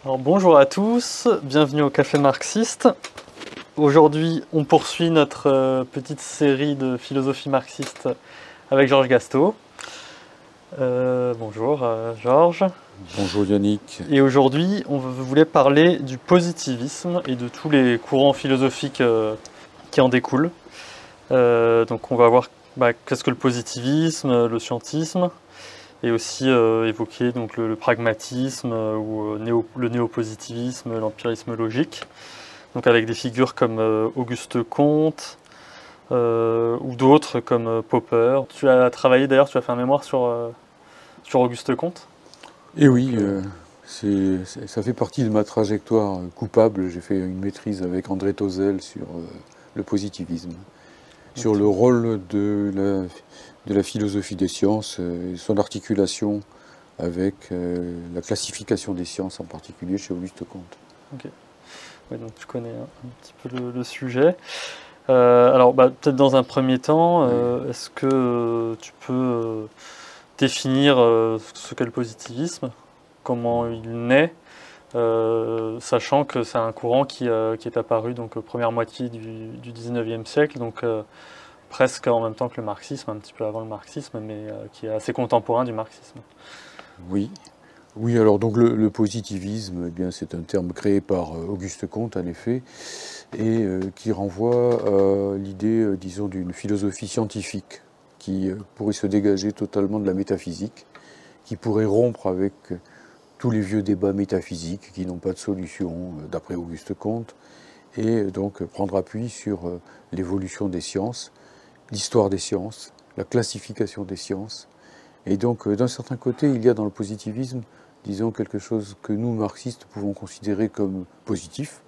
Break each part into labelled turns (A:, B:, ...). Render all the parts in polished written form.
A: Alors, bonjour à tous, bienvenue au Café Marxiste. Aujourd'hui, on poursuit notre petite série de philosophie marxiste avec Georges Gastaut. Bonjour Georges.
B: Bonjour Yannick.
A: Et aujourd'hui, on voulait parler du positivisme et de tous les courants philosophiques qui en découlent. Donc on va voir qu'est-ce que le positivisme, le scientisme, et aussi évoquer donc, le pragmatisme ou le néopositivisme, l'empirisme logique. Donc avec des figures comme Auguste Comte ou d'autres comme Popper. Tu as travaillé d'ailleurs, tu as fait un mémoire sur Auguste Comte.
B: Et oui, ça fait partie de ma trajectoire coupable. J'ai fait une maîtrise avec André Tozzel sur le positivisme, sur le rôle de la philosophie des sciences et son articulation avec la classification des sciences, en particulier chez Auguste Comte.
A: Ok. Ouais, donc tu connais un petit peu le sujet. Alors peut-être dans un premier temps, est-ce que tu peux définir ce qu'est le positivisme, comment il naît, sachant que c'est un courant qui est apparu donc première moitié du 19e siècle, donc presque en même temps que le marxisme, un petit peu avant le marxisme, mais qui est assez contemporain du marxisme.
B: Oui. Oui, alors donc le positivisme, eh bien, c'est un terme créé par Auguste Comte, en effet, et qui renvoie à l'idée, disons, d'une philosophie scientifique qui pourrait se dégager totalement de la métaphysique, qui pourrait rompre avec tous les vieux débats métaphysiques qui n'ont pas de solution, d'après Auguste Comte, et donc prendre appui sur l'évolution des sciences, l'histoire des sciences, la classification des sciences. Et donc, d'un certain côté, il y a dans le positivisme, disons, quelque chose que nous, marxistes, pouvons considérer comme positif.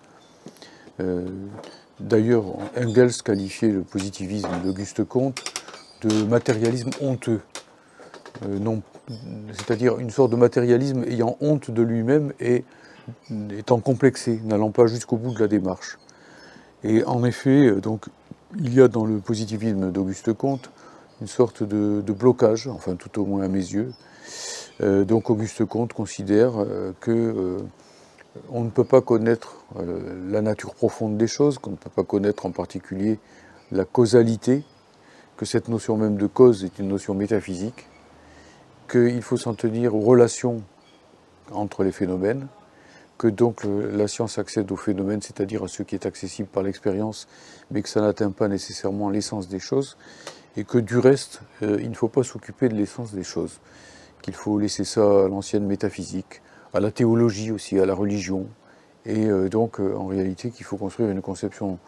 B: D'ailleurs, Engels qualifiait le positivisme d'Auguste Comte de matérialisme honteux. C'est-à-dire une sorte de matérialisme ayant honte de lui-même et étant complexé, n'allant pas jusqu'au bout de la démarche. Et en effet, donc, il y a dans le positivisme d'Auguste Comte une sorte de blocage, enfin tout au moins à mes yeux. Donc Auguste Comte considère que on ne peut pas connaître la nature profonde des choses, qu'on ne peut pas connaître en particulier la causalité, que cette notion même de cause est une notion métaphysique, qu'il faut s'en tenir aux relations entre les phénomènes, que donc la science accède aux phénomènes, c'est-à-dire à ce qui est accessible par l'expérience, mais que ça n'atteint pas nécessairement l'essence des choses, et que du reste, il ne faut pas s'occuper de l'essence des choses, qu'il faut laisser ça à l'ancienne métaphysique, à la théologie aussi, à la religion, et donc en réalité qu'il faut construire une conception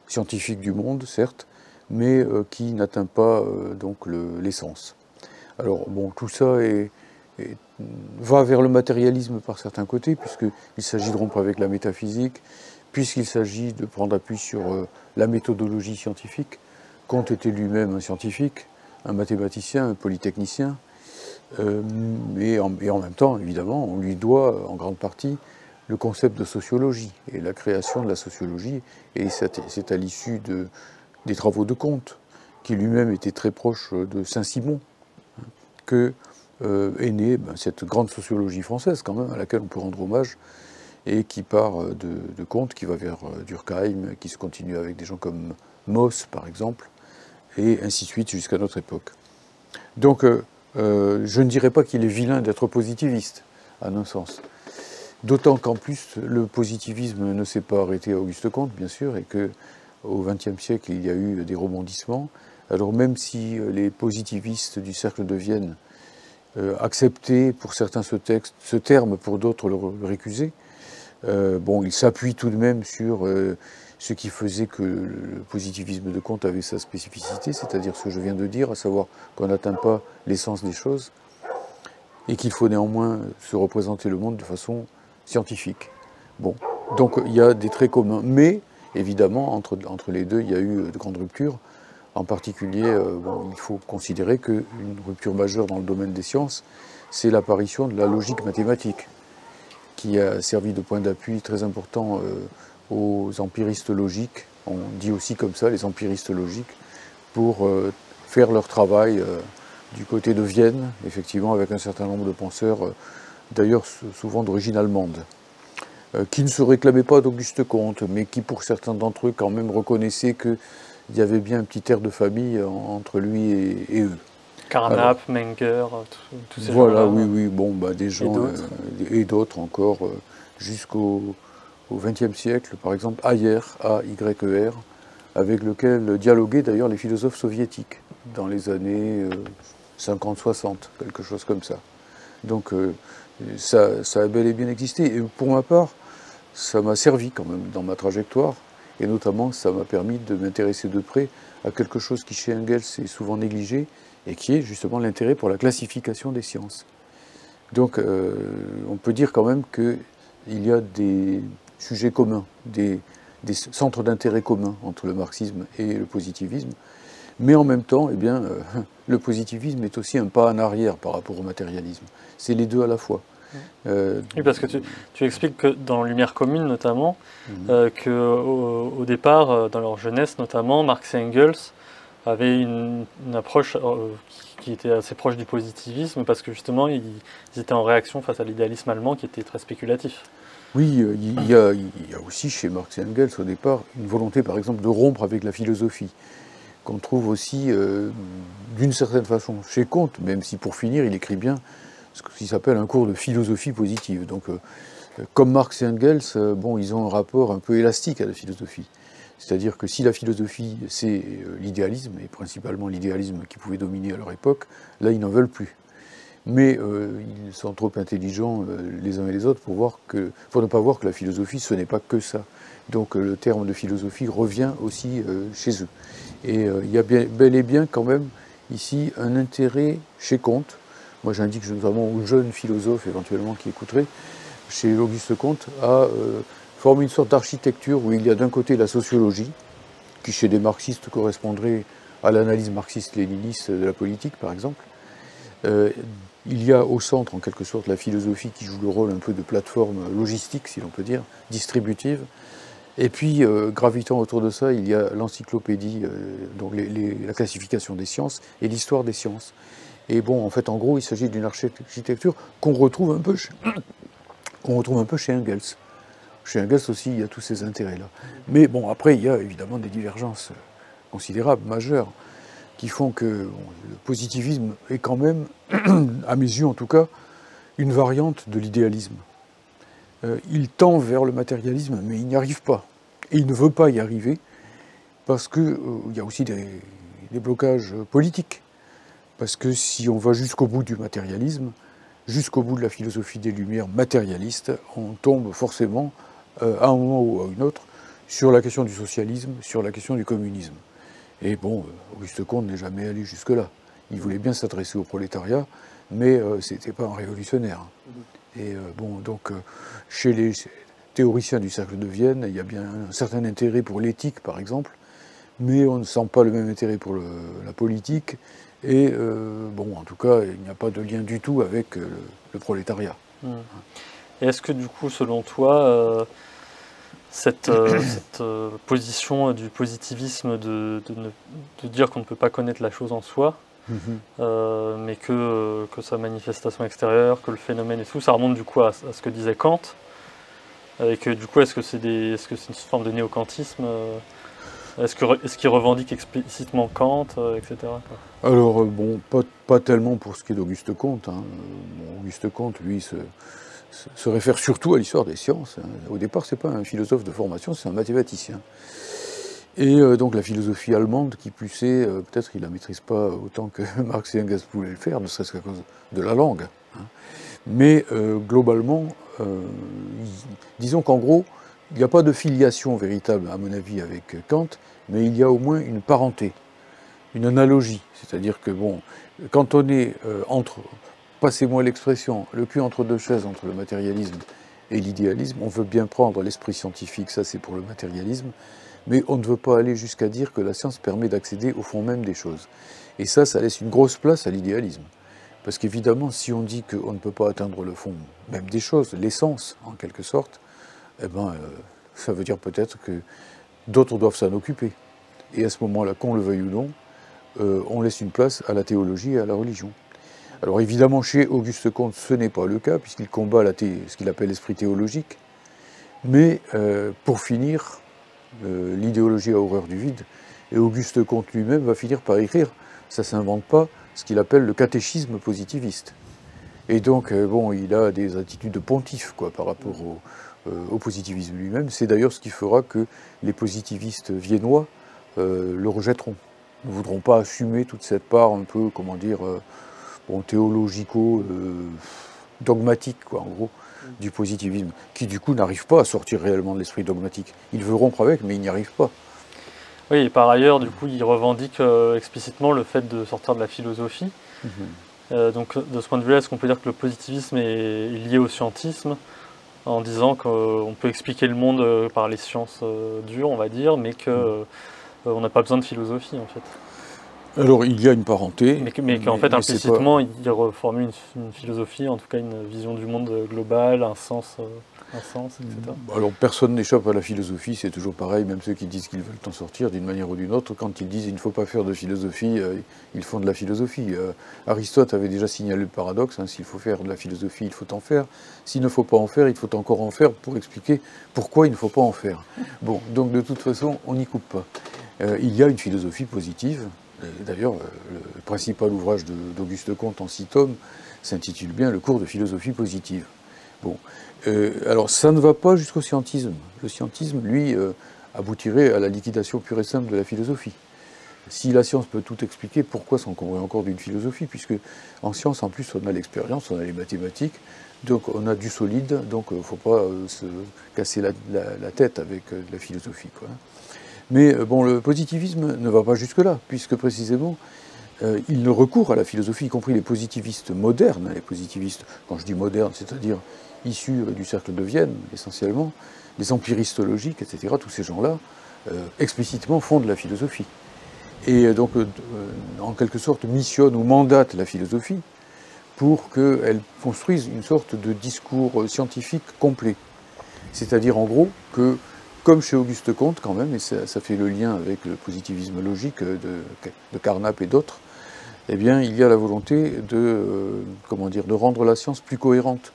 B: scientifique du monde, certes, mais qui n'atteint pas donc l'essence. Alors bon, tout ça va vers le matérialisme par certains côtés, puisqu'il s'agit de rompre avec la métaphysique, puisqu'il s'agit de prendre appui sur la méthodologie scientifique. Comte était lui-même un scientifique, un mathématicien, un polytechnicien, et en même temps, évidemment, on lui doit en grande partie le concept de sociologie et la création de la sociologie, et c'est à l'issue des travaux de Comte, qui lui-même était très proche de Saint-Simon, que est née cette grande sociologie française, quand même, à laquelle on peut rendre hommage, et qui part de Comte, qui va vers Durkheim, qui se continue avec des gens comme Mauss, par exemple, et ainsi de suite jusqu'à notre époque. Donc, je ne dirais pas qu'il est vilain d'être positiviste, à un sens. D'autant qu'en plus, le positivisme ne s'est pas arrêté à Auguste Comte, bien sûr, et qu'au XXe siècle, il y a eu des rebondissements. Alors même si les positivistes du cercle de Vienne acceptaient pour certains ce terme, pour d'autres le récusaient, bon, ils s'appuient tout de même sur ce qui faisait que le positivisme de Comte avait sa spécificité, c'est-à-dire ce que je viens de dire, à savoir qu'on n'atteint pas l'essence des choses et qu'il faut néanmoins se représenter le monde de façon scientifique. Bon, donc il y a des traits communs, mais évidemment, entre les deux, il y a eu de grandes ruptures. En particulier, bon, il faut considérer qu'une rupture majeure dans le domaine des sciences, c'est l'apparition de la logique mathématique, qui a servi de point d'appui très important aux empiristes logiques, on dit aussi comme ça, les empiristes logiques, pour faire leur travail du côté de Vienne, effectivement, avec un certain nombre de penseurs, d'ailleurs souvent d'origine allemande. qui ne se réclamaient pas d'Auguste Comte, mais qui pour certains d'entre eux quand même reconnaissaient qu'il y avait bien un petit air de famille entre lui et eux.
A: Carnap, Menger, tous ces
B: Voilà,
A: gens-là.
B: oui, oui, bon, bah, des gens,
A: Et
B: et d'autres encore, jusqu'au XXe siècle, par exemple Ayer, A-Y-E-R, avec lequel dialoguaient d'ailleurs les philosophes soviétiques, dans les années 50-60, quelque chose comme ça. Donc ça a bel et bien existé. Et pour ma part, ça m'a servi quand même dans ma trajectoire, et notamment ça m'a permis de m'intéresser de près à quelque chose qui chez Engels est souvent négligé, et qui est justement l'intérêt pour la classification des sciences. Donc on peut dire quand même qu'il y a des sujets communs, des centres d'intérêt communs entre le marxisme et le positivisme, mais en même temps, eh bien, le positivisme est aussi un pas en arrière par rapport au matérialisme. C'est les deux à la fois.
A: oui, parce que tu expliques que dans Lumière commune notamment, qu'au départ, dans leur jeunesse notamment, Marx et Engels avaient une approche qui était assez proche du positivisme, parce que justement, ils étaient en réaction face à l'idéalisme allemand qui était très spéculatif.
B: Oui, il y a aussi chez Marx et Engels au départ une volonté par exemple de rompre avec la philosophie, qu'on trouve aussi d'une certaine façon chez Comte, même si pour finir il écrit bien ce qui s'appelle un cours de philosophie positive. Donc comme Marx et Engels, bon, ils ont un rapport un peu élastique à la philosophie. C'est-à-dire que si la philosophie c'est l'idéalisme, et principalement l'idéalisme qui pouvait dominer à leur époque, là ils n'en veulent plus. Mais ils sont trop intelligents les uns et les autres pour ne pas voir que la philosophie, ce n'est pas que ça. Donc le terme de philosophie revient aussi chez eux. Et il y a bel et bien quand même ici un intérêt chez Comte. Moi j'indique notamment aux jeunes philosophes éventuellement qui écouteraient, chez Auguste Comte, à former une sorte d'architecture où il y a d'un côté la sociologie, qui chez des marxistes correspondrait à l'analyse marxiste-léniniste de la politique par exemple. Il y a au centre, en quelque sorte, la philosophie qui joue le rôle un peu de plateforme logistique, si l'on peut dire, distributive. Et puis, gravitant autour de ça, il y a l'encyclopédie, donc la classification des sciences et l'histoire des sciences. Et bon, en fait, en gros, il s'agit d'une architecture qu'on retrouve un peu chez Engels. Chez Engels aussi, il y a tous ces intérêts-là. Mais bon, après, il y a évidemment des divergences considérables, majeures, qui font que le positivisme est quand même, à mes yeux en tout cas, une variante de l'idéalisme. Il tend vers le matérialisme, mais il n'y arrive pas. Et il ne veut pas y arriver, parce qu'il y a aussi des blocages politiques. Parce que si on va jusqu'au bout du matérialisme, jusqu'au bout de la philosophie des Lumières matérialiste, on tombe forcément, à un moment ou à un autre, sur la question du socialisme, sur la question du communisme. Et bon, Auguste Comte n'est jamais allé jusque-là. Il voulait bien s'adresser au prolétariat, mais c'était pas un révolutionnaire. Et bon, donc, chez les théoriciens du cercle de Vienne, il y a bien un certain intérêt pour l'éthique, par exemple, mais on ne sent pas le même intérêt pour la politique. Et bon, en tout cas, il n'y a pas de lien du tout avec le prolétariat.
A: Et est-ce que du coup, selon toi, cette position du positivisme de dire qu'on ne peut pas connaître la chose en soi, mais que sa manifestation extérieure, que le phénomène et tout, ça remonte du coup à ce que disait Kant, et que du coup, est-ce que c'est une forme de néo-kantisme, est-ce qu'il revendique explicitement Kant, etc. quoi.
B: Alors, bon, pas tellement pour ce qui est d'Auguste Comte. Bon, Auguste Comte, lui, se réfère surtout à l'histoire des sciences. Au départ, c'est pas un philosophe de formation, c'est un mathématicien. Et donc la philosophie allemande, qui plus est, peut-être qu'il ne la maîtrise pas autant que Marx et Engels pouvaient le faire, ne serait-ce qu'à cause de la langue. Mais globalement, disons qu'en gros, il n'y a pas de filiation véritable, à mon avis, avec Kant, mais il y a au moins une parenté, une analogie. C'est-à-dire que, bon, quand on est entre, passez-moi l'expression, le cul entre deux chaises, entre le matérialisme et l'idéalisme, on veut bien prendre l'esprit scientifique, ça c'est pour le matérialisme, mais on ne veut pas aller jusqu'à dire que la science permet d'accéder au fond même des choses. Et ça laisse une grosse place à l'idéalisme. Parce qu'évidemment, si on dit qu'on ne peut pas atteindre le fond même des choses, l'essence, en quelque sorte, eh ben, ça veut dire peut-être que d'autres doivent s'en occuper. Et à ce moment-là, qu'on le veuille ou non, on laisse une place à la théologie et à la religion. Alors évidemment, chez Auguste Comte, ce n'est pas le cas, puisqu'il combat ce qu'il appelle l'esprit théologique. Mais pour finir, l'idéologie a horreur du vide, et Auguste Comte lui-même va finir par écrire, ça ne s'invente pas, ce qu'il appelle le catéchisme positiviste. Et donc, bon, il a des attitudes de pontife, quoi, par rapport au positivisme lui-même. C'est d'ailleurs ce qui fera que les positivistes viennois le rejetteront. Ils ne voudront pas assumer toute cette part un peu, comment dire, bon, théologico-dogmatique, quoi, en gros, du positivisme, qui du coup n'arrive pas à sortir réellement de l'esprit dogmatique. Il veut rompre avec, mais il n'y arrive pas.
A: Oui, et par ailleurs, du coup, il revendique explicitement le fait de sortir de la philosophie. Donc, de ce point de vue-là, est-ce qu'on peut dire que le positivisme est lié au scientisme, en disant qu'on peut expliquer le monde par les sciences dures, on va dire, mais qu'on n'a pas besoin de philosophie, en fait?
B: Alors, il y a une parenté.
A: Mais qu'en fait, implicitement, il reformule une philosophie, en tout cas une vision du monde global, un sens, etc.
B: Alors, personne n'échappe à la philosophie, c'est toujours pareil, même ceux qui disent qu'ils veulent en sortir d'une manière ou d'une autre, quand ils disent qu'il ne faut pas faire de philosophie, ils font de la philosophie. Aristote avait déjà signalé le paradoxe, hein, s'il faut faire de la philosophie, il faut en faire. S'il ne faut pas en faire, il faut encore en faire pour expliquer pourquoi il ne faut pas en faire. Bon, donc de toute façon, on n'y coupe pas. Il y a une philosophie positive. D'ailleurs, le principal ouvrage d'Auguste Comte en 6 tomes s'intitule bien Le cours de philosophie positive. Bon, alors ça ne va pas jusqu'au scientisme. Le scientisme, lui, aboutirait à la liquidation pure et simple de la philosophie. Si la science peut tout expliquer, pourquoi s'encombrer encore d'une philosophie? Puisque en science, en plus, on a l'expérience, on a les mathématiques, donc on a du solide, donc il ne faut pas se casser la tête avec la philosophie, quoi. Mais bon, le positivisme ne va pas jusque-là, puisque précisément, il ne recourt à la philosophie, y compris les positivistes modernes, les positivistes, quand je dis modernes, c'est-à-dire issus du cercle de Vienne, essentiellement, les empiristes logiques, etc., tous ces gens-là, explicitement font de la philosophie. Et donc, en quelque sorte, missionnent ou mandatent la philosophie pour qu'elle construise une sorte de discours scientifique complet. C'est-à-dire, en gros, que comme chez Auguste Comte, quand même, et ça fait le lien avec le positivisme logique de Carnap et d'autres, eh bien, il y a la volonté de rendre la science plus cohérente.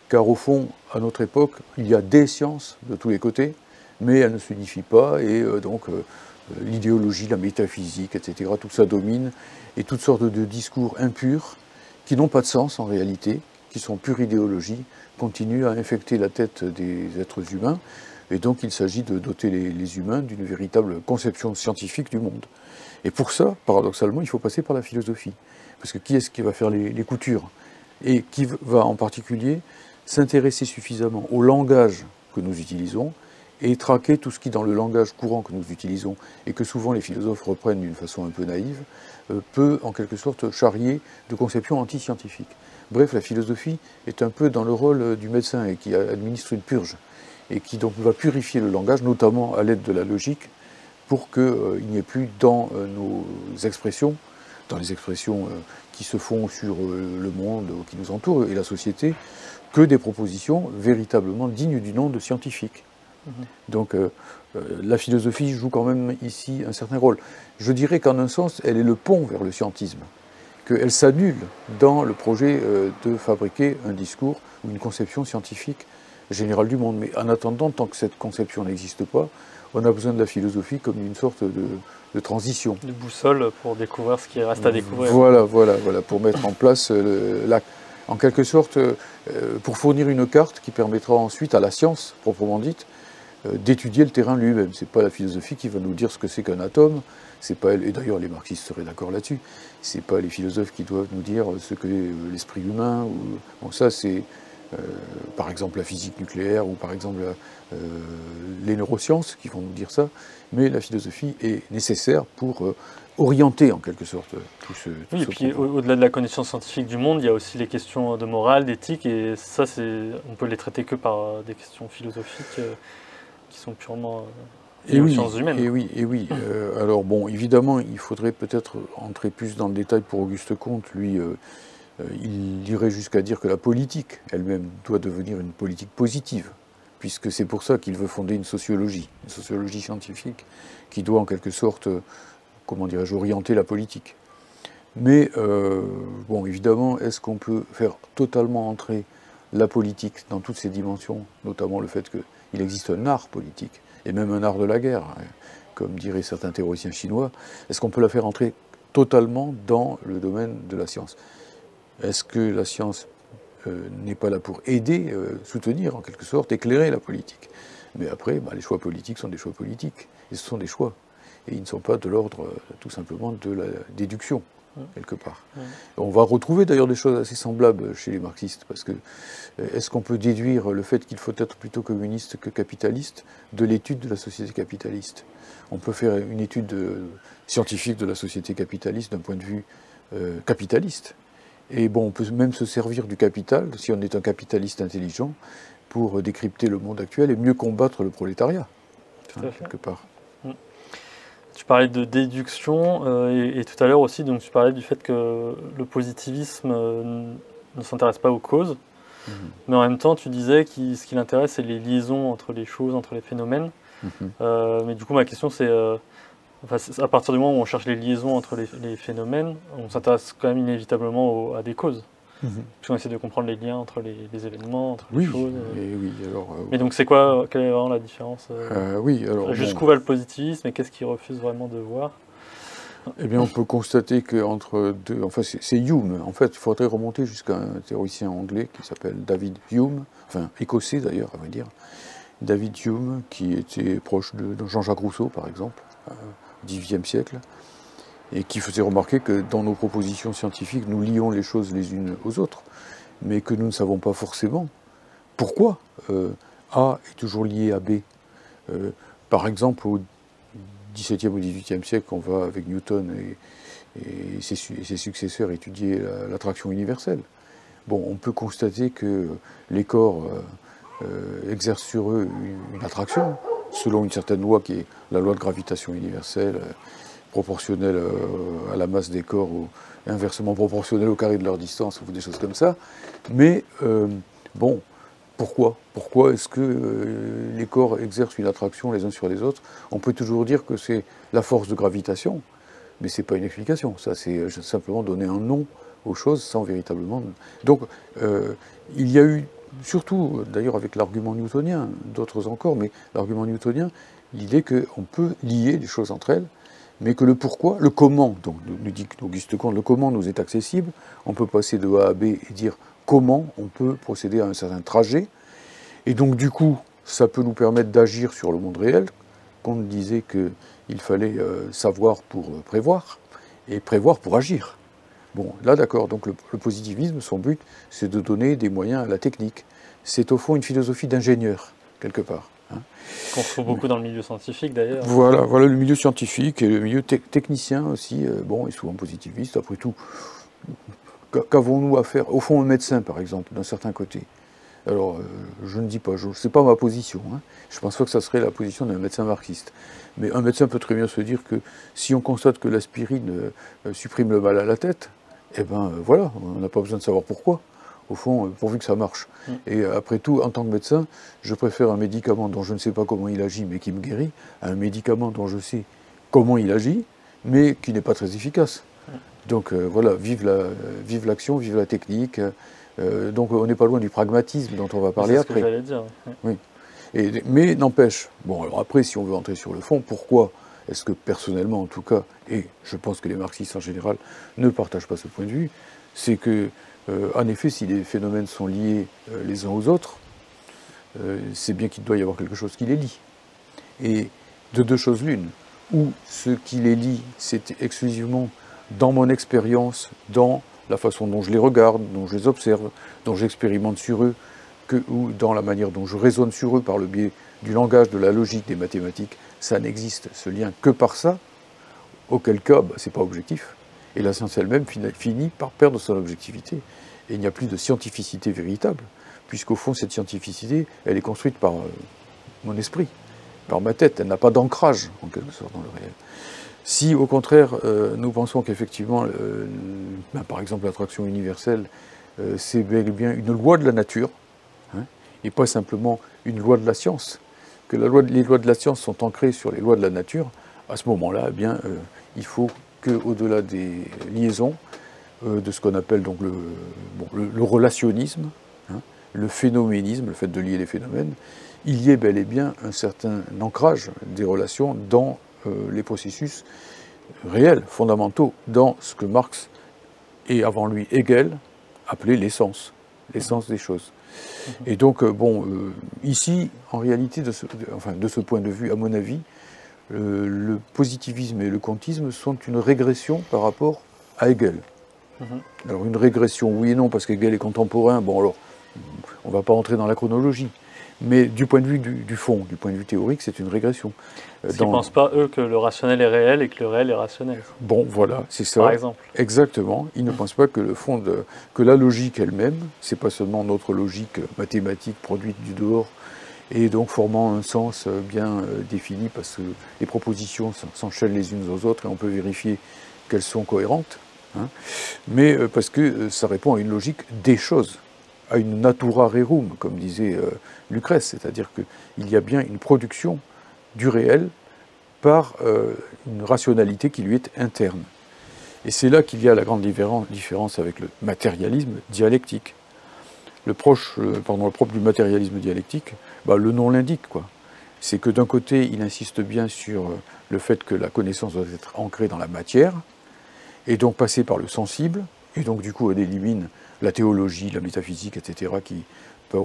B: Car au fond, à notre époque, il y a des sciences de tous les côtés, mais elles ne s'unifient pas, et donc l'idéologie, la métaphysique, etc., tout ça domine, et toutes sortes de discours impurs, qui n'ont pas de sens en réalité, qui sont pure idéologie, continuent à infecter la tête des êtres humains. Et donc il s'agit de doter les humains d'une véritable conception scientifique du monde. Et pour ça, paradoxalement, il faut passer par la philosophie. Parce que qui est-ce qui va faire les coutures? Et qui va en particulier s'intéresser suffisamment au langage que nous utilisons et traquer tout ce qui, dans le langage courant que nous utilisons, et que souvent les philosophes reprennent d'une façon un peu naïve, peut en quelque sorte charrier de conceptions anti-scientifiques. Bref, la philosophie est un peu dans le rôle du médecin et qui administre une purge, et qui donc va purifier le langage, notamment à l'aide de la logique, pour qu'il n'y ait plus dans nos expressions, dans les expressions qui se font sur le monde qui nous entoure et la société, que des propositions véritablement dignes du nom de scientifiques. Donc la philosophie joue quand même ici un certain rôle. Je dirais qu'en un sens, elle est le pont vers le scientisme, qu'elle s'annule dans le projet de fabriquer un discours ou une conception scientifique générale du monde. Mais en attendant, tant que cette conception n'existe pas, on a besoin de la philosophie comme une sorte de transition.
A: De boussole pour découvrir ce qui reste à découvrir.
B: Voilà, pour mettre en place, en quelque sorte, pour fournir une carte qui permettra ensuite à la science, proprement dite, d'étudier le terrain lui-même. C'est pas la philosophie qui va nous dire ce que c'est qu'un atome, c'est pas elle, et d'ailleurs les marxistes seraient d'accord là-dessus, c'est pas les philosophes qui doivent nous dire ce que l'esprit humain, bon ça c'est par exemple la physique nucléaire ou par exemple les neurosciences qui vont nous dire ça, mais la philosophie est nécessaire pour orienter en quelque sorte tout ce
A: Oui, et puis au-delà de la connaissance scientifique du monde, il y a aussi les questions de morale, d'éthique, et ça, on peut les traiter que par des questions philosophiques qui sont purement liées aux sciences humaines.
B: Et oui. Alors bon, évidemment, il faudrait peut-être entrer plus dans le détail pour Auguste Comte. Lui, il irait jusqu'à dire que la politique elle-même doit devenir une politique positive, puisque c'est pour ça qu'il veut fonder une sociologie scientifique, qui doit en quelque sorte, comment dirais-je, orienter la politique. Mais, bon, évidemment, est-ce qu'on peut faire totalement entrer la politique dans toutes ses dimensions, notamment le fait qu'il existe un art politique, et même un art de la guerre, hein, comme diraient certains théoriciens chinois, est-ce qu'on peut la faire entrer totalement dans le domaine de la science? Est-ce que la science n'est pas là pour aider, soutenir en quelque sorte, éclairer la politique? Mais après, les choix politiques sont des choix politiques, et ce sont des choix. Et ils ne sont pas de l'ordre, tout simplement, de la déduction, quelque part. On va retrouver d'ailleurs des choses assez semblables chez les marxistes, parce que est-ce qu'on peut déduire le fait qu'il faut être plutôt communiste que capitaliste de l'étude de la société capitaliste? On peut faire une étude scientifique de la société capitaliste d'un point de vue capitaliste. Et bon, on peut même se servir du capital, si on est un capitaliste intelligent, pour décrypter le monde actuel et mieux combattre le prolétariat, quelque part.
A: Tu parlais de déduction, et tout à l'heure aussi, donc tu parlais du fait que le positivisme ne s'intéresse pas aux causes, mais en même temps, tu disais que ce qui l'intéresse, c'est les liaisons entre les choses, entre les phénomènes. Mais du coup, ma question, c'est à partir du moment où on cherche les liaisons entre les phénomènes, on s'intéresse quand même inévitablement à des causes. Puisqu'on essaie de comprendre les liens entre les événements, entre les choses. Mais donc c'est quoi, quelle est vraiment la différence jusqu'où va le positivisme et qu'est-ce qu'il refuse vraiment de voir?
B: Eh bien, on peut constater qu'entre deux... Enfin, c'est Hume. En fait, il faudrait remonter jusqu'à un théoricien anglais qui s'appelle David Hume, enfin écossais d'ailleurs, à vrai dire. David Hume, qui était proche de Jean-Jacques Rousseau, par exemple, au XVIIIe siècle, et qui faisait remarquer que dans nos propositions scientifiques, nous lions les choses les unes aux autres, mais que nous ne savons pas forcément pourquoi A est toujours lié à B. Par exemple, au XVIIe ou XVIIIe siècle, on va avec Newton et ses successeurs étudier l'attraction universelle. Bon, on peut constater que les corps exercent sur eux une attraction, selon une certaine loi qui est la loi de gravitation universelle, proportionnelle à la masse des corps ou inversement proportionnelle au carré de leur distance, ou des choses comme ça. Mais bon, pourquoi? Pourquoi est-ce que les corps exercent une attraction les uns sur les autres? On peut toujours dire que c'est la force de gravitation, mais c'est pas une explication. Ça, c'est simplement donner un nom aux choses sans véritablement... Donc, il y a eu, surtout d'ailleurs avec l'argument newtonien, d'autres encore, mais l'argument newtonien, l'idée qu'on peut lier les choses entre elles, mais que le pourquoi, le comment, donc nous dit Auguste Comte, le comment nous est accessible, on peut passer de A à B et dire comment on peut procéder à un certain trajet, et donc du coup, ça peut nous permettre d'agir sur le monde réel. Comte disait qu'il fallait savoir pour prévoir, et prévoir pour agir. Bon, là d'accord, donc le positivisme, son but, c'est de donner des moyens à la technique. C'est au fond une philosophie d'ingénieur, quelque part.
A: Qu'on retrouve beaucoup dans le milieu scientifique d'ailleurs.
B: Voilà le milieu scientifique et le milieu technicien aussi, bon, est souvent positiviste. Après tout, qu'avons-nous à faire? Au fond, un médecin, par exemple, d'un certain côté. Alors, je ne dis pas, c'est pas ma position. Je pense pas que ça serait la position d'un médecin marxiste. Mais un médecin peut très bien se dire que si on constate que l'aspirine supprime le mal à la tête, eh ben voilà, on n'a pas besoin de savoir pourquoi. Au fond, pourvu que ça marche. Et après tout, en tant que médecin, je préfère un médicament dont je ne sais pas comment il agit, mais qui me guérit, à un médicament dont je sais comment il agit, mais qui n'est pas très efficace. Donc voilà, vive l'action, vive la technique. Donc on n'est pas loin du pragmatisme dont on va parler après.
A: C'est ce que j'allais dire.
B: Oui. Mais n'empêche, bon alors après, si on veut entrer sur le fond, pourquoi est-ce que personnellement en tout cas, et je pense que les marxistes en général ne partagent pas ce point de vue, c'est que en effet, si les phénomènes sont liés les uns aux autres, c'est bien qu'il doit y avoir quelque chose qui les lie. Et de deux choses l'une, ou ce qui les lie, c'est exclusivement dans mon expérience, dans la façon dont je les regarde, dont je les observe, dont j'expérimente sur eux, ou dans la manière dont je raisonne sur eux par le biais du langage, de la logique, des mathématiques, ça n'existe, ce lien, que par ça, auquel cas, c'est pas objectif. Et la science elle-même finit par perdre son objectivité. Et il n'y a plus de scientificité véritable, puisqu'au fond, cette scientificité, elle est construite par mon esprit, par ma tête. Elle n'a pas d'ancrage, en quelque sorte, dans le réel. Si, au contraire, nous pensons qu'effectivement, par exemple, l'attraction universelle, c'est bel et bien une loi de la nature, et pas simplement une loi de la science, que les lois de la science sont ancrées sur les lois de la nature, à ce moment-là, eh bien, il faut qu'au-delà des liaisons, de ce qu'on appelle donc le relationnisme, le phénoménisme, le fait de lier les phénomènes, il y ait bel et bien un certain ancrage des relations dans les processus réels, fondamentaux, dans ce que Marx et avant lui Hegel appelaient l'essence des choses. Et donc, ici, en réalité, de ce point de vue, à mon avis, le positivisme et le kantisme sont une régression par rapport à Hegel. Alors une régression, oui et non, parce qu'Hegel est contemporain, bon alors, on ne va pas entrer dans la chronologie, mais du point de vue du fond, du point de vue théorique, c'est une régression.
A: Ils ne pensent pas, eux, que le rationnel est réel et que le réel est rationnel.
B: Bon, voilà, c'est ça.
A: Par exemple.
B: Exactement. Ils ne pensent pas que que la logique elle-même, c'est pas seulement notre logique mathématique produite du dehors, et donc formant un sens bien défini, parce que les propositions s'enchaînent les unes aux autres, et on peut vérifier qu'elles sont cohérentes, hein, mais parce que ça répond à une logique des choses, à une natura rerum, comme disait Lucrèce, c'est-à-dire qu'il y a bien une production du réel par une rationalité qui lui est interne. Et c'est là qu'il y a la grande différence avec le matérialisme dialectique. Le propre du matérialisme dialectique, le nom l'indique, quoi. C'est que d'un côté, il insiste bien sur le fait que la connaissance doit être ancrée dans la matière, et donc passer par le sensible, et donc du coup, elle élimine la théologie, la métaphysique, etc., qui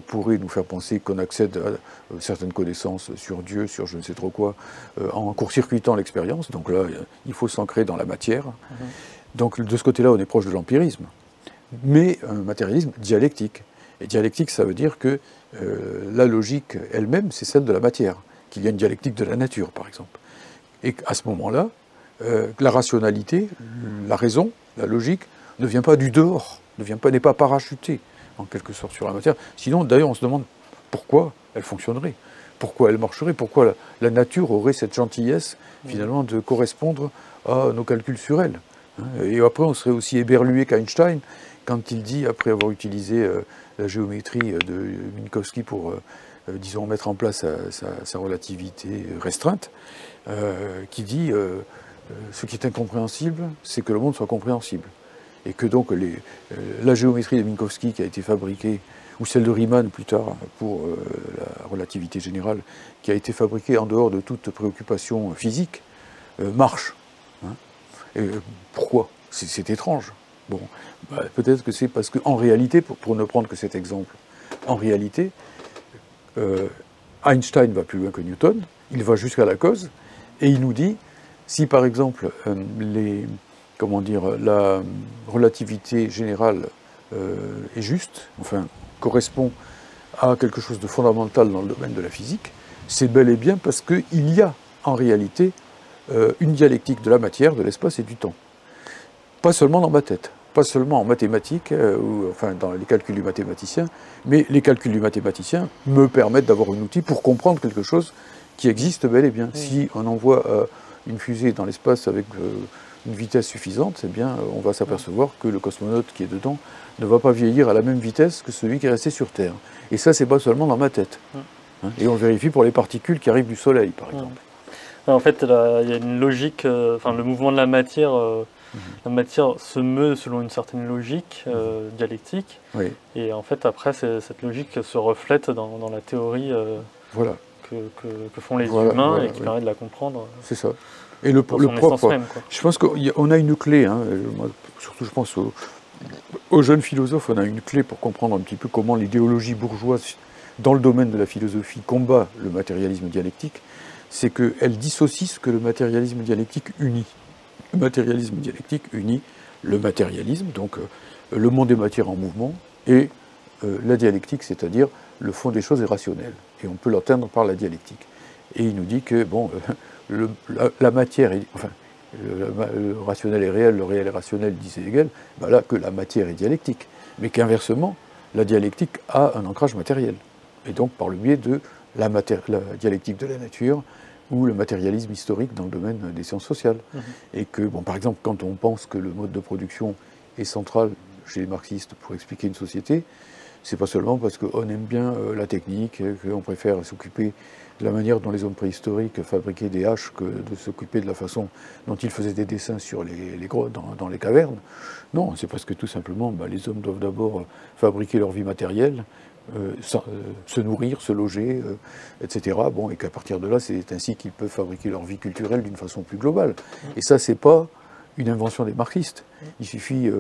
B: pourrait nous faire penser qu'on accède à certaines connaissances sur Dieu, sur je ne sais trop quoi, en court-circuitant l'expérience. Donc là, il faut s'ancrer dans la matière. Donc de ce côté-là, on est proche de l'empirisme, mais un matérialisme dialectique. Et dialectique, ça veut dire que la logique elle-même, c'est celle de la matière, qu'il y a une dialectique de la nature, par exemple. Et qu'à ce moment-là, la rationalité, la raison, la logique, ne vient pas du dehors, n'est pas parachutée, en quelque sorte, sur la matière. Sinon, d'ailleurs, on se demande pourquoi elle fonctionnerait, pourquoi elle marcherait, pourquoi la nature aurait cette gentillesse, finalement, de correspondre à nos calculs sur elle. Et après, on serait aussi éberlué qu'Einstein, quand il dit, après avoir utilisé la géométrie de Minkowski pour, disons, mettre en place sa relativité restreinte, qui dit ce qui est incompréhensible, c'est que le monde soit compréhensible. Et que donc la géométrie de Minkowski qui a été fabriquée, ou celle de Riemann plus tard pour la relativité générale, qui a été fabriquée en dehors de toute préoccupation physique, marche. Et pourquoi? C'est étrange. Bon, peut-être que c'est parce qu'en réalité, pour ne prendre que cet exemple, en réalité, Einstein va plus loin que Newton, il va jusqu'à la cause, et il nous dit, si par exemple la relativité générale est juste, enfin correspond à quelque chose de fondamental dans le domaine de la physique, c'est bel et bien parce qu'il y a en réalité une dialectique de la matière, de l'espace et du temps. Pas seulement dans ma tête, pas seulement en mathématiques, ou enfin dans les calculs du mathématicien, mais les calculs du mathématicien me permettent d'avoir un outil pour comprendre quelque chose qui existe bel et bien. Si on envoie une fusée dans l'espace avec une vitesse suffisante, eh bien, on va s'apercevoir que le cosmonaute qui est dedans ne va pas vieillir à la même vitesse que celui qui est resté sur Terre. Et ça, c'est pas seulement dans ma tête. Et on vérifie pour les particules qui arrivent du Soleil, par exemple.
A: En fait, il y a une logique, le mouvement de la matière se meut selon une certaine logique dialectique. Oui. Et en fait, après, cette logique se reflète dans la théorie
B: voilà.
A: que font les humains et qui permet de la comprendre.
B: C'est ça. Et le propre, même, je pense qu'on a une clé, surtout je pense aux jeunes philosophes, on a une clé pour comprendre un petit peu comment l'idéologie bourgeoise dans le domaine de la philosophie combat le matérialisme dialectique, c'est qu'elle dissocie ce que le matérialisme dialectique unit. Le matérialisme dialectique unit le matérialisme, donc le monde des matières en mouvement, et la dialectique, c'est-à-dire le fond des choses est rationnel, et on peut l'atteindre par la dialectique. Et il nous dit que, la matière, le rationnel est réel, le réel est rationnel, disait Hegel, que la matière est dialectique, mais qu'inversement, la dialectique a un ancrage matériel, et donc par le biais de la dialectique de la nature, ou le matérialisme historique dans le domaine des sciences sociales. Et que, par exemple, quand on pense que le mode de production est central chez les marxistes pour expliquer une société, c'est pas seulement parce qu'on aime bien la technique, qu'on préfère s'occuper de la manière dont les hommes préhistoriques fabriquaient des haches que de s'occuper de la façon dont ils faisaient des dessins sur les grottes, dans les cavernes. Non, c'est parce que tout simplement, les hommes doivent d'abord fabriquer leur vie matérielle, se nourrir, se loger, etc. Bon, et qu'à partir de là, c'est ainsi qu'ils peuvent fabriquer leur vie culturelle d'une façon plus globale. Et ça, c'est pas une invention des marxistes. Il suffit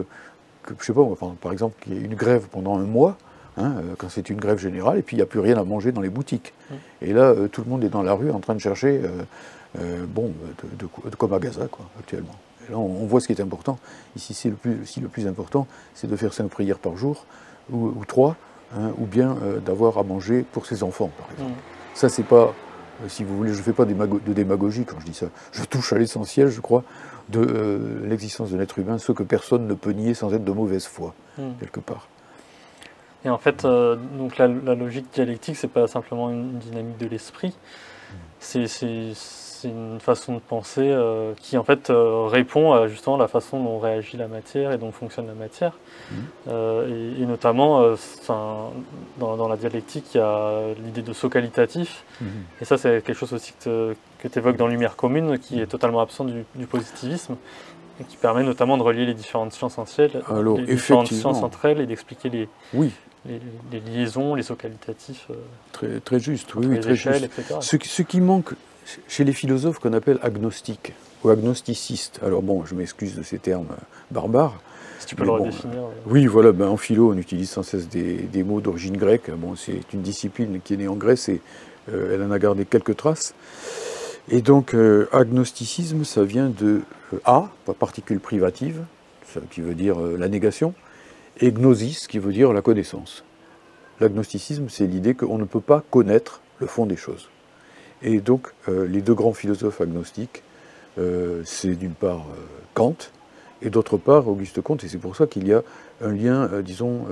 B: que, je sais pas, par exemple, qu'il y ait une grève pendant un mois, hein, quand c'est une grève générale, et puis il n'y a plus rien à manger dans les boutiques. Et là, tout le monde est dans la rue en train de chercher, de quoi magasin, quoi, actuellement. Et là, on voit ce qui est important. Ici, le plus important, c'est de faire 5 prières par jour, ou 3, hein, ou bien d'avoir à manger pour ses enfants, par exemple. Ça, c'est pas, si vous voulez, je ne fais pas de démagogie quand je dis ça. Je touche à l'essentiel, je crois, de l'existence de l'être humain, ce que personne ne peut nier sans être de mauvaise foi, quelque part.
A: Et en fait, donc la logique dialectique, c'est pas simplement une dynamique de l'esprit, c'est une façon de penser qui en fait répond à justement la façon dont réagit la matière et dont fonctionne la matière. Et notamment, dans la dialectique, il y a l'idée de saut qualitatif. Et ça, c'est quelque chose aussi que tu évoques dans Lumière commune, qui est totalement absent du positivisme, et qui permet notamment de relier les différentes sciences entre elles et d'expliquer les liaisons, les sauts qualitatifs.
B: Très juste, oui,
A: les
B: très
A: échelles,
B: juste.
A: etc.
B: Ce qui manque chez les philosophes qu'on appelle agnostiques ou agnosticistes. Alors bon, je m'excuse de ces termes barbares.
A: Si tu peux le redéfinir.
B: Oui, voilà, en philo, on utilise sans cesse des mots d'origine grecque. Bon, c'est une discipline qui est née en Grèce et elle en a gardé quelques traces. Et donc, agnosticisme, ça vient de particule privative, ça, qui veut dire la négation, et gnosis, qui veut dire la connaissance. L'agnosticisme, c'est l'idée qu'on ne peut pas connaître le fond des choses. Et donc, les deux grands philosophes agnostiques, c'est d'une part Kant, et d'autre part Auguste Comte, et c'est pour ça qu'il y a un lien, disons,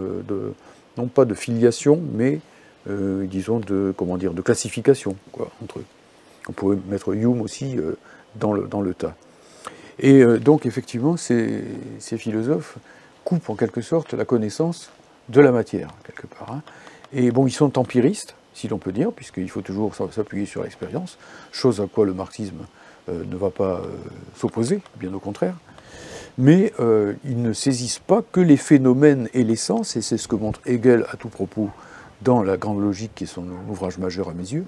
B: non pas de filiation, mais, disons, de classification, quoi, entre eux. On pourrait mettre Hume aussi dans le tas. Et donc, effectivement, ces philosophes coupent en quelque sorte la connaissance de la matière, quelque part. Hein. Et bon, ils sont empiristes, si l'on peut dire, puisqu'il faut toujours s'appuyer sur l'expérience, chose à quoi le marxisme ne va pas s'opposer, bien au contraire. Mais ils ne saisissent pas que les phénomènes et l'essence, et c'est ce que montre Hegel à tout propos dans La Grande Logique, qui est son ouvrage majeur à mes yeux,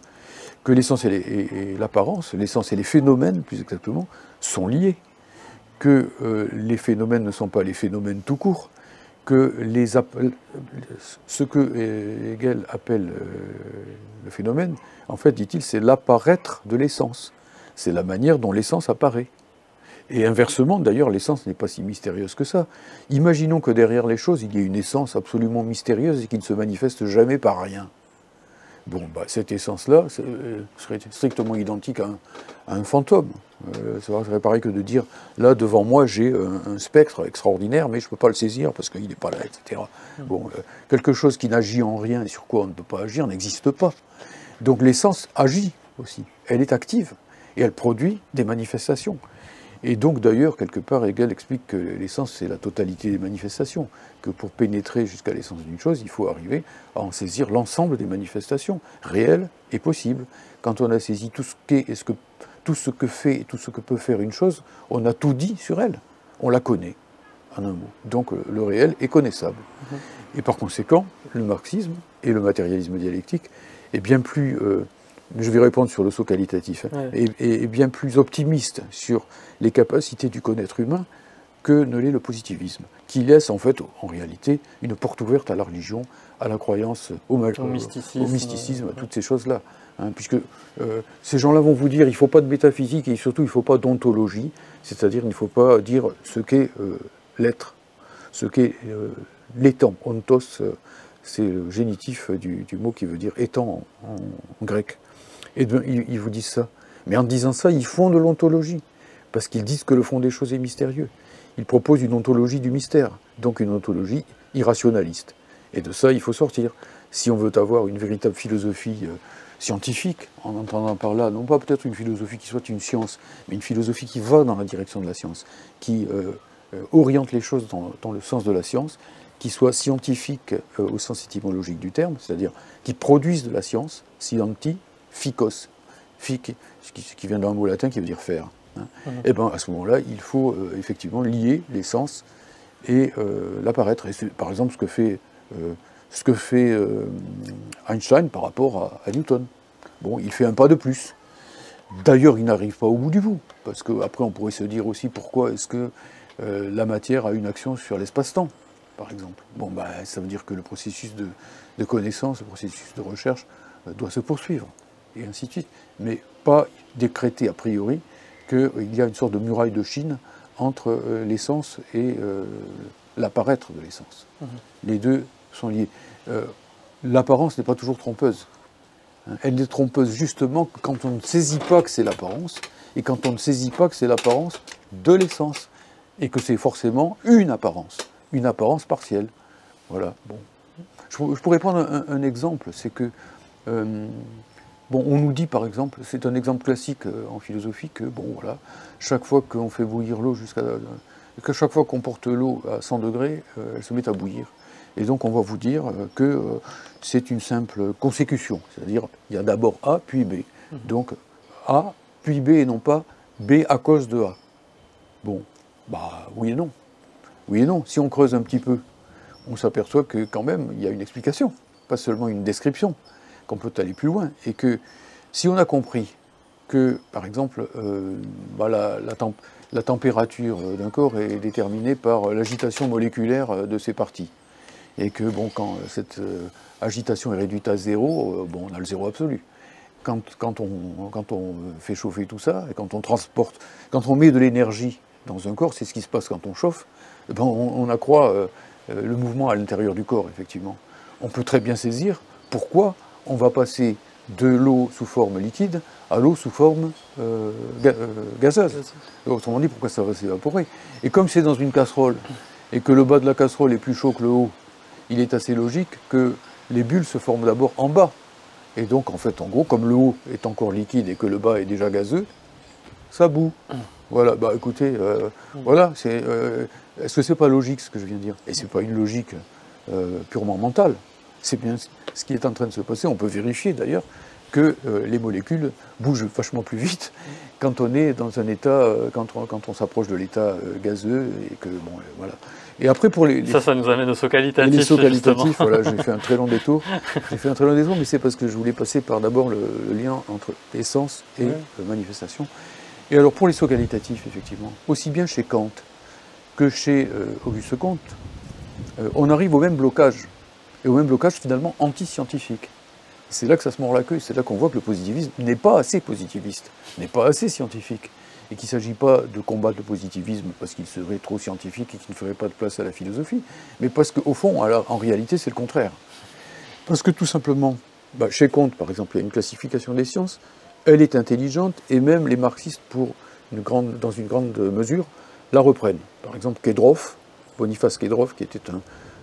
B: que l'essence et l'apparence, l'essence et les phénomènes, plus exactement, sont liés, que les phénomènes ne sont pas les phénomènes tout court, que ce que Hegel appelle le phénomène, en fait, dit-il, c'est l'apparaître de l'essence. C'est la manière dont l'essence apparaît. Et inversement, d'ailleurs, l'essence n'est pas si mystérieuse que ça. Imaginons que derrière les choses, il y ait une essence absolument mystérieuse et qui ne se manifeste jamais par rien. Bon, cette essence-là serait strictement identique à un fantôme. Ça serait pareil que de dire, là, devant moi, j'ai un spectre extraordinaire, mais je ne peux pas le saisir parce qu'il n'est pas là, etc. Bon, quelque chose qui n'agit en rien et sur quoi on ne peut pas agir n'existe pas. Donc l'essence agit aussi. Elle est active et elle produit des manifestations. Et donc, d'ailleurs, quelque part, Hegel explique que l'essence, c'est la totalité des manifestations, que pour pénétrer jusqu'à l'essence d'une chose, il faut arriver à en saisir l'ensemble des manifestations, réelles et possibles. Quand on a saisi tout ce qu'est et tout ce que fait et tout ce que peut faire une chose, on a tout dit sur elle. On la connaît, en un mot. Donc, le réel est connaissable. Et par conséquent, le marxisme et le matérialisme dialectique est bien plus... je vais répondre sur le saut qualitatif, est bien plus optimiste sur les capacités du connaître humain que ne l'est le positivisme, qui laisse en fait, en réalité, une porte ouverte à la religion, à la croyance, au mysticisme, à toutes ces choses-là. Hein, puisque ces gens-là vont vous dire il ne faut pas de métaphysique et surtout il ne faut pas d'ontologie, c'est-à-dire il ne faut pas dire ce qu'est l'être, ce qu'est l'étant. Ontos, c'est le génitif du mot qui veut dire étant en grec. Et bien, ils vous disent ça. Mais en disant ça, ils font de l'ontologie, parce qu'ils disent que le fond des choses est mystérieux. Ils proposent une ontologie du mystère, donc une ontologie irrationaliste. Et de ça, il faut sortir. Si on veut avoir une véritable philosophie scientifique, en entendant par là, non pas peut-être une philosophie qui soit une science, mais une philosophie qui va dans la direction de la science, qui oriente les choses dans le sens de la science, qui soit scientifique au sens étymologique du terme, c'est-à-dire qui produise de la science, scientificos, qui vient d'un mot latin qui veut dire faire. Hein. Et bien à ce moment-là, il faut effectivement lier l'essence et l'apparaître. Et c'est par exemple ce que fait ce que fait Einstein par rapport à Newton. Bon, il fait un pas de plus. D'ailleurs, il n'arrive pas au bout du bout, parce qu'après on pourrait se dire aussi pourquoi est-ce que la matière a une action sur l'espace-temps, par exemple. Bon, bah, ça veut dire que le processus de connaissance, le processus de recherche doit se poursuivre, et ainsi de suite. Mais pas décréter a priori qu'il y a une sorte de muraille de Chine entre l'essence et l'apparaître de l'essence. Les deux sont liés. L'apparence n'est pas toujours trompeuse. Elle n'est trompeuse justement quand on ne saisit pas que c'est l'apparence, et quand on ne saisit pas que c'est l'apparence de l'essence, et que c'est forcément une apparence partielle. Voilà. Bon. Je pourrais prendre un exemple, c'est que bon, on nous dit par exemple, c'est un exemple classique en philosophie, que bon voilà, chaque fois qu'on fait bouillir l'eau que chaque fois qu'on porte l'eau à 100 degrés, elle se met à bouillir. Et donc on va vous dire que c'est une simple consécution, c'est-à-dire il y a d'abord A puis B. Donc A puis B et non pas B à cause de A. Bon, bah oui et non. Oui et non. Si on creuse un petit peu, on s'aperçoit que quand même il y a une explication, pas seulement une description, qu'on peut aller plus loin. Et que si on a compris que, par exemple, bah, la température d'un corps est déterminée par l'agitation moléculaire de ses parties, et que bon, quand cette agitation est réduite à zéro, bon, on a le zéro absolu. Quand on fait chauffer tout ça, et quand on met de l'énergie dans un corps, c'est ce qui se passe quand on chauffe, ben on accroît le mouvement à l'intérieur du corps, effectivement. On peut très bien saisir pourquoi on va passer de l'eau sous forme liquide à l'eau sous forme gazeuse. Autrement dit, pourquoi ça va s'évaporer. Et comme c'est dans une casserole, et que le bas de la casserole est plus chaud que le haut, il est assez logique que les bulles se forment d'abord en bas. Et donc, en fait, en gros, comme le haut est encore liquide et que le bas est déjà gazeux, ça bout. Voilà, bah écoutez, voilà, est-ce que c'est pas logique ce que je viens de dire? Et c'est pas une logique purement mentale. C'est bien ce qui est en train de se passer. On peut vérifier d'ailleurs que les molécules bougent vachement plus vite quand on est dans un état, quand on s'approche de l'état gazeux, et que, bon, voilà. Et après, pour
A: ça nous amène aux sauts qualitatifs.
B: Les sauts qualitatifs, voilà, j'ai fait un très long détour. Mais c'est parce que je voulais passer par d'abord le lien entre essence et manifestation. Et alors, pour les sauts qualitatifs, effectivement, aussi bien chez Kant que chez Auguste Comte, on arrive au même blocage. Et au même blocage, finalement, anti-scientifique. C'est là que ça se mord la queue, c'est là qu'on voit que le positivisme n'est pas assez positiviste, n'est pas assez scientifique, et qu'il ne s'agit pas de combattre le positivisme parce qu'il serait trop scientifique et qu'il ne ferait pas de place à la philosophie, mais parce qu'au fond, alors, en réalité, c'est le contraire. Parce que tout simplement, bah, chez Comte, par exemple, il y a une classification des sciences, elle est intelligente, et même les marxistes, dans une grande mesure, la reprennent. Par exemple, Kedrov, Boniface Kedrov, qui était un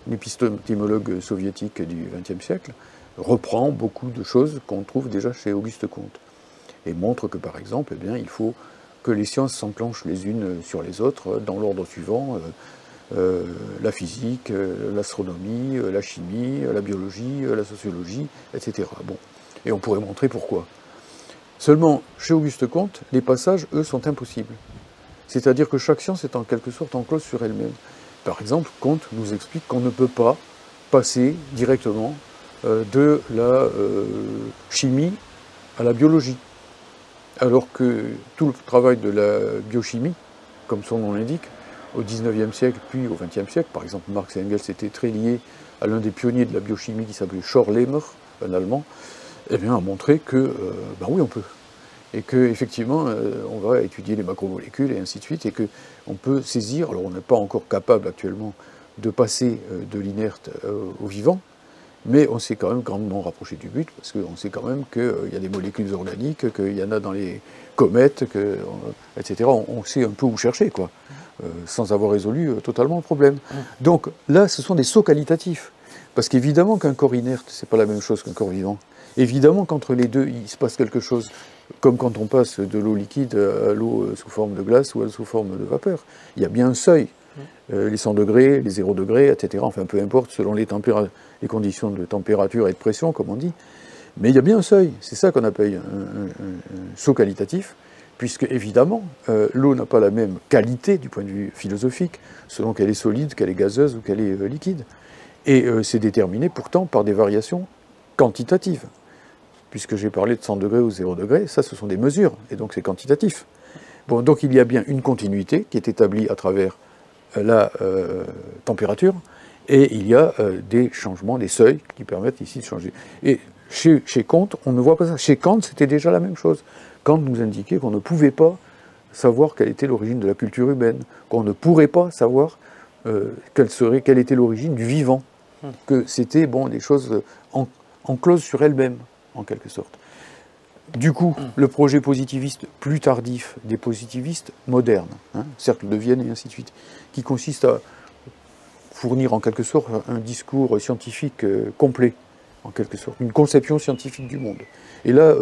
B: épistémologue soviétique du XXe siècle, reprend beaucoup de choses qu'on trouve déjà chez Auguste Comte, et montre que, par exemple, eh bien, il faut que les sciences s'enclenchent les unes sur les autres dans l'ordre suivant, la physique, l'astronomie, la chimie, la biologie, la sociologie, etc. Bon. Et on pourrait montrer pourquoi. Seulement, chez Auguste Comte, les passages, eux, sont impossibles. C'est-à-dire que chaque science est en quelque sorte enclose sur elle-même. Par exemple, Comte nous explique qu'on ne peut pas passer directement de la chimie à la biologie. Alors que tout le travail de la biochimie, comme son nom l'indique, au XIXe siècle puis au XXe siècle, par exemple Marx et Engels étaient très liés à l'un des pionniers de la biochimie qui s'appelait Schorlemer, un Allemand, eh bien, a montré que, ben oui, on peut. Et qu'effectivement, on va étudier les macromolécules et ainsi de suite, et qu'on peut saisir, alors on n'est pas encore capable actuellement de passer de l'inerte au vivant, mais on s'est quand même grandement rapproché du but, parce qu'on sait quand même qu'il y a des molécules organiques, qu'il y en a dans les comètes, etc. On sait un peu où chercher, quoi, sans avoir résolu totalement le problème. Donc là, ce sont des sauts qualitatifs, parce qu'évidemment qu'un corps inerte, c'est pas la même chose qu'un corps vivant. Évidemment qu'entre les deux, il se passe quelque chose, comme quand on passe de l'eau liquide à l'eau sous forme de glace ou sous forme de vapeur. Il y a bien un seuil. Les 100 degrés, les 0 degrés, etc. Enfin, peu importe, selon les conditions de température et de pression, comme on dit. Mais il y a bien un seuil. C'est ça qu'on appelle un saut qualitatif, puisque, évidemment, l'eau n'a pas la même qualité du point de vue philosophique, selon qu'elle est solide, qu'elle est gazeuse ou qu'elle est liquide. Et c'est déterminé pourtant par des variations quantitatives. Puisque j'ai parlé de 100 degrés ou 0 degré, ça ce sont des mesures, et donc c'est quantitatif. Bon, donc il y a bien une continuité qui est établie à travers la température, et il y a des changements, des seuils qui permettent ici de changer. Et chez Kant, on ne voit pas ça. Chez Kant, c'était déjà la même chose. Kant nous indiquait qu'on ne pouvait pas savoir quelle était l'origine de la culture humaine, qu'on ne pourrait pas savoir quelle était l'origine du vivant, que c'était bon, des choses encloses sur elles-mêmes, en quelque sorte. Du coup, le projet positiviste plus tardif des positivistes modernes, Cercle de Vienne et ainsi de suite, qui consiste à fournir en quelque sorte un discours scientifique complet, en quelque sorte, une conception scientifique du monde. Et là,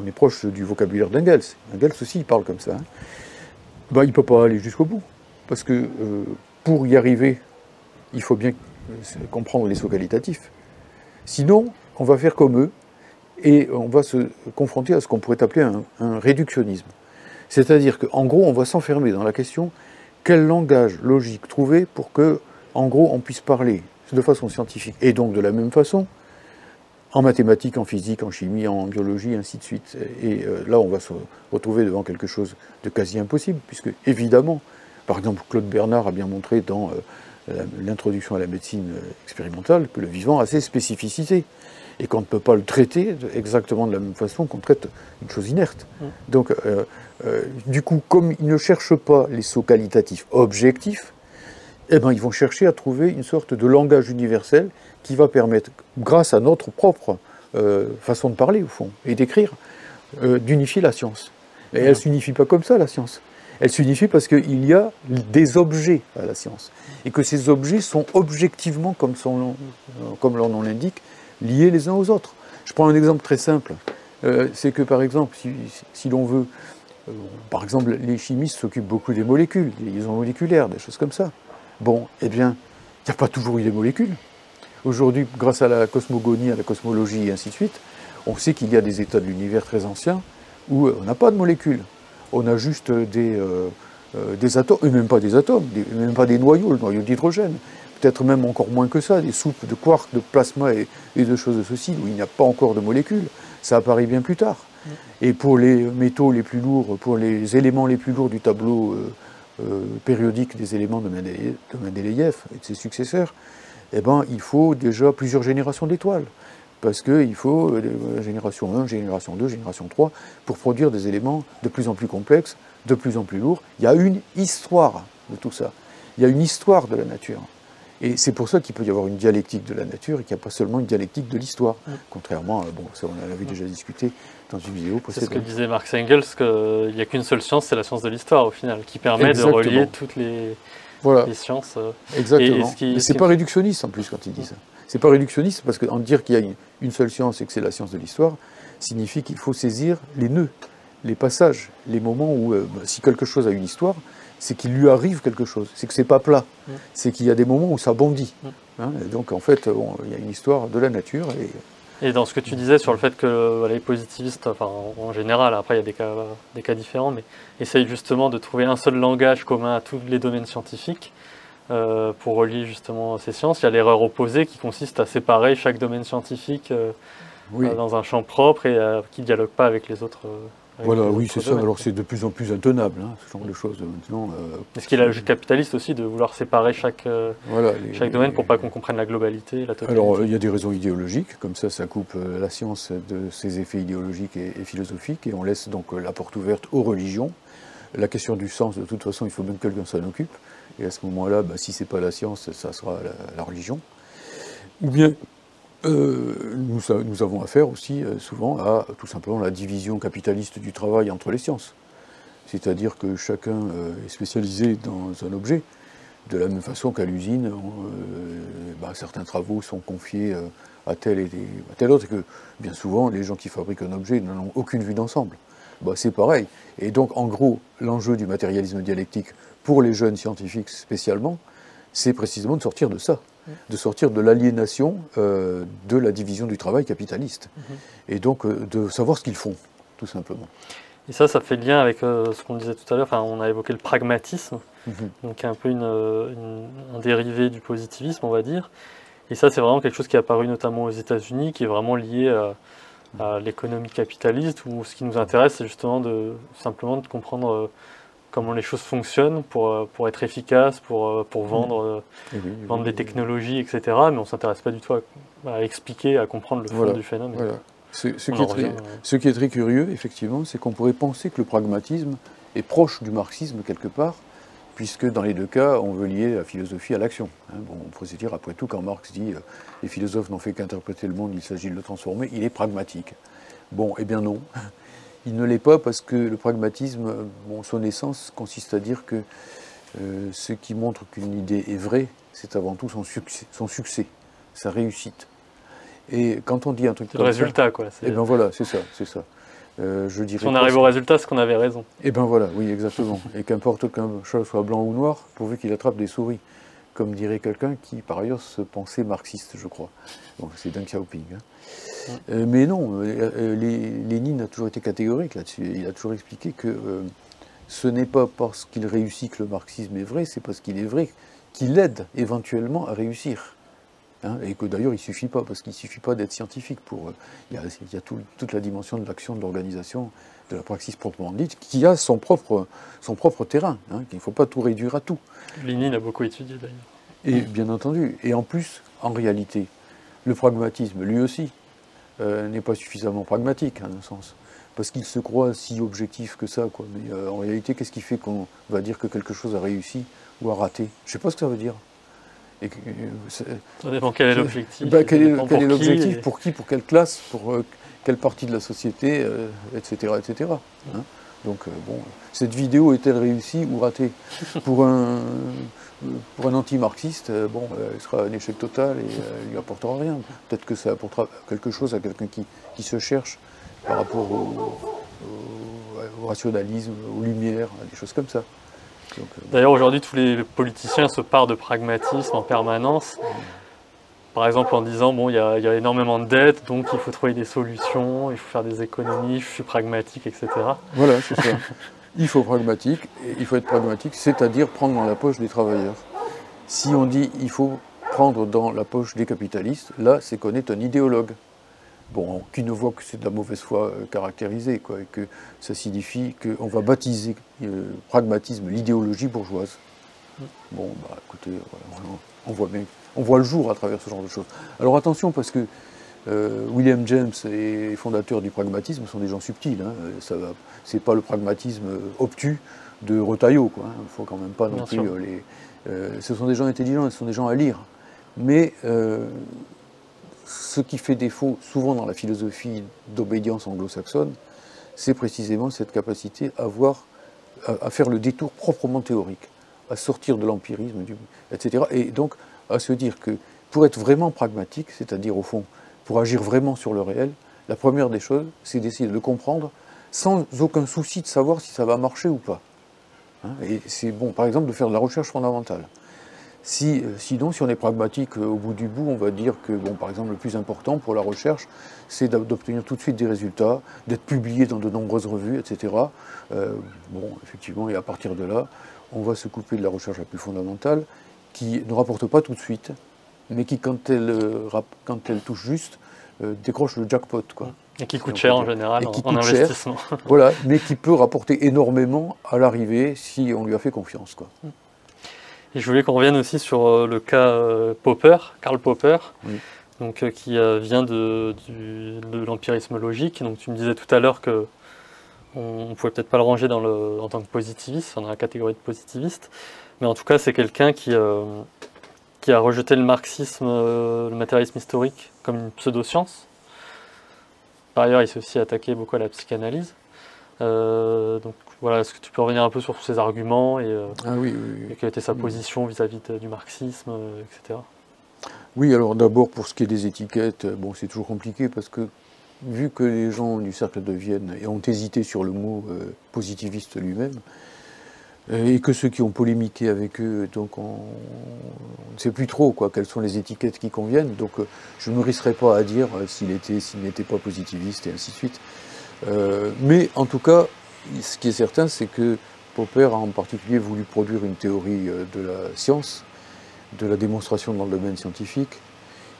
B: on est proche du vocabulaire d'Engels. Engels aussi, il parle comme ça. Il ne peut pas aller jusqu'au bout, parce que pour y arriver, il faut bien comprendre les sauts qualitatifs. Sinon, on va faire comme eux, et on va se confronter à ce qu'on pourrait appeler un réductionnisme. C'est-à-dire qu'en gros, on va s'enfermer dans la question quel langage logique trouver pour que, en gros, on puisse parler de façon scientifique. Et donc, de la même façon, en mathématiques, en physique, en chimie, en biologie, ainsi de suite. Et là, on va se retrouver devant quelque chose de quasi impossible, puisque, évidemment, par exemple, Claude Bernard a bien montré dans l'introduction à la médecine expérimentale que le vivant a ses spécificités, et qu'on ne peut pas le traiter exactement de la même façon qu'on traite une chose inerte. Donc, du coup, comme ils ne cherchent pas les sauts qualitatifs objectifs, eh ben, ils vont chercher à trouver une sorte de langage universel qui va permettre, grâce à notre propre façon de parler, au fond, et d'écrire, d'unifier la science. Et elle ne s'unifie pas comme ça, la science. Elle s'unifie parce qu'il y a des objets à la science. Et que ces objets sont objectivement, comme leur nom l'indique, liés les uns aux autres. Je prends un exemple très simple. C'est que, par exemple, si l'on veut... par exemple, les chimistes s'occupent beaucoup des molécules, des liaisons moléculaires, des choses comme ça. Bon, eh bien, il n'y a pas toujours eu des molécules. Aujourd'hui, grâce à la cosmogonie, à la cosmologie et ainsi de suite, on sait qu'il y a des états de l'univers très anciens où on n'a pas de molécules. On a juste des atomes, et même pas des atomes, même pas des noyaux, le noyau d'hydrogène. Peut-être même encore moins que ça, des soupes de quarks, de plasma et de choses de ceci, où il n'y a pas encore de molécules. Ça apparaît bien plus tard. Et pour les métaux les plus lourds, pour les éléments les plus lourds du tableau périodique des éléments de Mendeleïev et de ses successeurs, eh ben, il faut déjà plusieurs générations d'étoiles. Parce qu'il faut génération 1, génération 2, génération 3, pour produire des éléments de plus en plus complexes, de plus en plus lourds. Il y a une histoire de tout ça. Il y a une histoire de la nature. Et c'est pour ça qu'il peut y avoir une dialectique de la nature et qu'il n'y a pas seulement une dialectique de l'histoire. Contrairement à, bon, ça on en avait déjà discuté dans une vidéo précédente.
A: C'est ce que disait Marx Engels, qu'il n'y a qu'une seule science, c'est la science de l'histoire au final, qui permet de relier toutes les sciences.
B: Exactement. Mais c'est pas réductionniste en plus quand il dit ça. C'est pas réductionniste parce qu'en dire qu'il y a une seule science et que c'est la science de l'histoire, signifie qu'il faut saisir les nœuds, les passages, les moments où, si quelque chose a une histoire, c'est qu'il lui arrive quelque chose, c'est que c'est pas plat, c'est qu'il y a des moments où ça bondit. Et donc en fait, il y a une histoire de la nature.
A: Et dans ce que tu disais sur le fait que les positivistes, enfin en général, après il y a des cas différents, mais essayent justement de trouver un seul langage commun à tous les domaines scientifiques pour relier justement ces sciences. Il y a l'erreur opposée qui consiste à séparer chaque domaine scientifique dans un champ propre et qui ne dialogue pas avec les autres.
B: Voilà, oui, c'est ça. Alors c'est de plus en plus intenable, ce genre de choses maintenant.
A: Est-ce qu'il y a la logique capitaliste aussi de vouloir séparer chaque domaine pour pas qu'on comprenne la globalité, la totalité?
B: Alors il y a des raisons idéologiques, comme ça coupe la science de ses effets idéologiques et philosophiques, et on laisse donc la porte ouverte aux religions. La question du sens, de toute façon, il faut bien que quelqu'un s'en occupe, et à ce moment-là, si c'est pas la science, ça sera la religion. Ou bien nous avons affaire aussi souvent à tout simplement la division capitaliste du travail entre les sciences. C'est-à-dire que chacun est spécialisé dans un objet, de la même façon qu'à l'usine, certains travaux sont confiés à tel et à tel autre, et que bien souvent, les gens qui fabriquent un objet n'en ont aucune vue d'ensemble. C'est pareil. Et donc, en gros, l'enjeu du matérialisme dialectique, pour les jeunes scientifiques spécialement, c'est précisément de sortir de ça, de sortir de l'aliénation de la division du travail capitaliste, et donc de savoir ce qu'ils font, tout simplement.
A: Et ça fait lien avec ce qu'on disait tout à l'heure, on a évoqué le pragmatisme, donc un peu un dérivé du positivisme, on va dire. Et ça, c'est vraiment quelque chose qui est apparu notamment aux États-Unis, qui est vraiment lié à l'économie capitaliste, où ce qui nous intéresse, c'est justement simplement de comprendre comment les choses fonctionnent pour être efficace, pour vendre, vendre des technologies, etc. Mais on ne s'intéresse pas du tout à expliquer, à comprendre le fond du phénomène.
B: Voilà. Ce qui est très curieux, effectivement, c'est qu'on pourrait penser que le pragmatisme est proche du marxisme quelque part, puisque dans les deux cas, on veut lier la philosophie à l'action. Bon, on pourrait se dire, après tout, quand Marx dit « les philosophes n'ont fait qu'interpréter le monde, il s'agit de le transformer », il est pragmatique. Bon, eh bien non. Il ne l'est pas parce que le pragmatisme, son essence consiste à dire que ce qui montre qu'une idée est vraie, c'est avant tout son succès, sa réussite. Et quand on dit un truc comme ça...
A: C'est le résultat, quoi.
B: Eh bien voilà, c'est ça, c'est ça. Je dirais
A: si on arrive au résultat, c'est qu'on avait raison.
B: Eh bien voilà, oui, exactement. Et qu'importe qu'un chat soit blanc ou noir, pourvu qu'il attrape des souris. Comme dirait quelqu'un qui, par ailleurs, se pensait marxiste, je crois. Bon, c'est Deng Xiaoping. Mais non, Lénine a toujours été catégorique là-dessus. Il a toujours expliqué que ce n'est pas parce qu'il réussit que le marxisme est vrai, c'est parce qu'il est vrai qu'il aide éventuellement à réussir. Et que d'ailleurs, il ne suffit pas, parce qu'il ne suffit pas d'être scientifique. Il y a toute la dimension de l'action, de l'organisation, de la praxis proprement dite, qui a son propre terrain, qu'il ne faut pas tout réduire à tout.
A: Lénine a beaucoup étudié d'ailleurs.
B: Et bien entendu. Et en plus, en réalité, le pragmatisme, lui aussi, n'est pas suffisamment pragmatique, à un sens. Parce qu'il se croit si objectif que ça, quoi. Mais en réalité, qu'est-ce qui fait qu'on va dire que quelque chose a réussi ou a raté? Je ne sais pas ce que ça veut dire.
A: Ça dépend quel est l'objectif.
B: Quel est l'objectif, pour qui, pour quelle classe, pour quelle partie de la société, etc. etc. Donc, bon, cette vidéo est-elle réussie ou ratée? Pour un anti-marxiste, elle sera un échec total et elle ne lui apportera rien. Peut-être que ça apportera quelque chose à quelqu'un qui se cherche par rapport au rationalisme, aux lumières, à des choses comme ça.
A: D'ailleurs, aujourd'hui, tous les politiciens se parent de pragmatisme en permanence. Par exemple, en disant, bon, il y a énormément de dettes, donc il faut trouver des solutions, il faut faire des économies, je suis pragmatique, etc.
B: Voilà, c'est ça. Il faut être pragmatique, c'est-à-dire prendre dans la poche des travailleurs. Si on dit il faut prendre dans la poche des capitalistes, là, c'est qu'on est un idéologue. Bon, qui ne voit que c'est de la mauvaise foi caractérisée, quoi, et que ça signifie qu'on va baptiser pragmatisme l'idéologie bourgeoise. Bon, bah écoutez, on voit le jour à travers ce genre de choses. Alors attention, parce que William James et les fondateurs du pragmatisme sont des gens subtils. C'est pas le pragmatisme obtus de Retailleau, quoi. Il ne faut quand même pas non plus ce sont des gens intelligents, ce sont des gens à lire. Mais ce qui fait défaut souvent dans la philosophie d'obédience anglo-saxonne, c'est précisément cette capacité à faire le détour proprement théorique, à sortir de l'empirisme, etc. Et donc à se dire que pour être vraiment pragmatique, c'est-à-dire au fond, pour agir vraiment sur le réel, la première des choses, c'est d'essayer de le comprendre sans aucun souci de savoir si ça va marcher ou pas. Et c'est bon, par exemple, de faire de la recherche fondamentale. Sinon, si on est pragmatique au bout du bout, on va dire que, bon, par exemple, le plus important pour la recherche, c'est d'obtenir tout de suite des résultats, d'être publié dans de nombreuses revues, etc. Bon, effectivement, et à partir de là, on va se couper de la recherche la plus fondamentale, qui ne rapporte pas tout de suite, mais qui, quand elle touche juste, décroche le jackpot, quoi.
A: Et qui coûte cher en général en investissement.
B: Voilà, mais qui peut rapporter énormément à l'arrivée si on lui a fait confiance, quoi.
A: Et je voulais qu'on revienne aussi sur le cas Popper, Karl Popper, donc, qui vient de l'empirisme logique. Donc tu me disais tout à l'heure qu'on ne pouvait peut-être pas le ranger en tant que positiviste, dans la catégorie de positiviste, mais en tout cas c'est quelqu'un qui a rejeté le marxisme, le matérialisme historique comme une pseudo-science. Par ailleurs, il s'est aussi attaqué beaucoup à la psychanalyse. Donc voilà, est-ce que tu peux revenir un peu sur tous ces arguments et quelle était sa position vis-à-vis du marxisme, etc.
B: Oui, alors d'abord pour ce qui est des étiquettes, bon, c'est toujours compliqué parce que vu que les gens du cercle de Vienne ont hésité sur le mot positiviste lui-même, et que ceux qui ont polémiqué avec eux, donc on ne sait plus trop quelles sont les étiquettes qui conviennent, donc je ne me risquerai pas à dire s'il n'était pas positiviste et ainsi de suite. Mais en tout cas, ce qui est certain, c'est que Popper a en particulier voulu produire une théorie de la science, de la démonstration dans le domaine scientifique,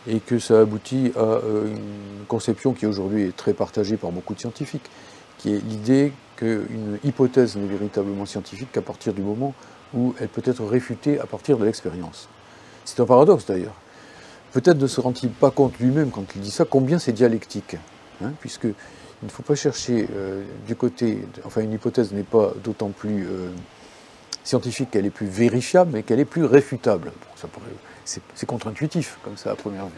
B: et que ça aboutit à une conception qui aujourd'hui est très partagée par beaucoup de scientifiques, qui est l'idée qu'une hypothèse n'est véritablement scientifique qu'à partir du moment où elle peut être réfutée à partir de l'expérience. C'est un paradoxe d'ailleurs. Peut-être ne se rend-il pas compte lui-même quand il dit ça, combien c'est dialectique, hein, puisque il ne faut pas chercher du côté, enfin une hypothèse n'est pas d'autant plus scientifique qu'elle est plus vérifiable, mais qu'elle est plus réfutable. Bon, c'est contre-intuitif, comme ça, à première vue.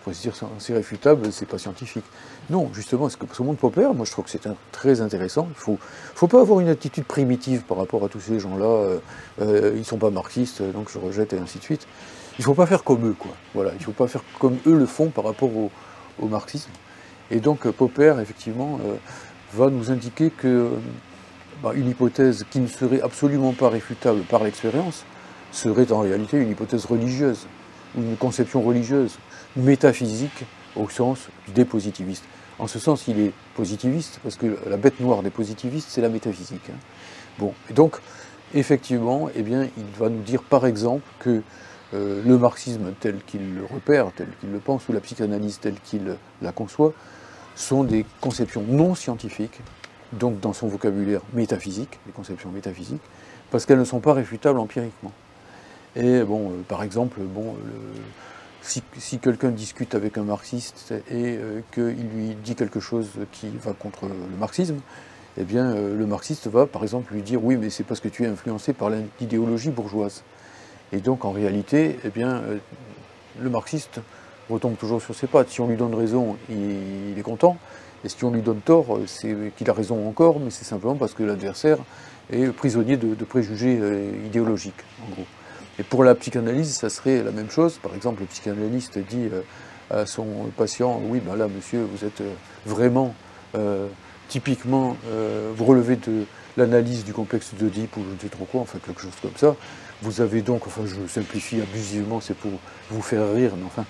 B: Il faut se dire, c'est réfutable, c'est pas scientifique. Non, justement, ce que montre Popper, moi je trouve que c'est très intéressant. Il faut pas avoir une attitude primitive par rapport à tous ces gens-là. Ils sont pas marxistes, donc je rejette, et ainsi de suite. Il ne faut pas faire comme eux, quoi. Voilà, il ne faut pas faire comme eux le font par rapport au marxisme. Et donc Popper, effectivement, va nous indiquer que une hypothèse qui ne serait absolument pas réfutable par l'expérience serait en réalité une hypothèse religieuse, une conception religieuse, métaphysique au sens des positivistes. En ce sens, il est positiviste, parce que la bête noire des positivistes, c'est la métaphysique. Hein. Bon, et donc, effectivement, eh bien, il va nous dire par exemple que le marxisme tel qu'il le repère, tel qu'il le pense, ou la psychanalyse telle qu'il la conçoit, sont des conceptions non scientifiques, donc dans son vocabulaire métaphysique, des conceptions métaphysiques, parce qu'elles ne sont pas réfutables empiriquement. Et bon, par exemple, si quelqu'un discute avec un marxiste et qu'il lui dit quelque chose qui va contre le marxisme, eh bien, le marxiste va, par exemple, lui dire « oui, mais c'est parce que tu es influencé par l'idéologie bourgeoise ». Et donc, en réalité, eh bien, le marxiste retombe toujours sur ses pattes. Si on lui donne raison, il est content. Et si on lui donne tort, c'est qu'il a raison encore, mais c'est simplement parce que l'adversaire est prisonnier de préjugés idéologiques, en gros. Et pour la psychanalyse, ça serait la même chose. Par exemple, le psychanalyste dit à son patient « oui, ben là, monsieur, vous êtes vraiment, typiquement, vous relevez de l'analyse du complexe d'Oedipe, ou je ne sais trop quoi, enfin quelque chose comme ça. Vous avez donc, enfin je simplifie abusivement, c'est pour vous faire rire, mais enfin,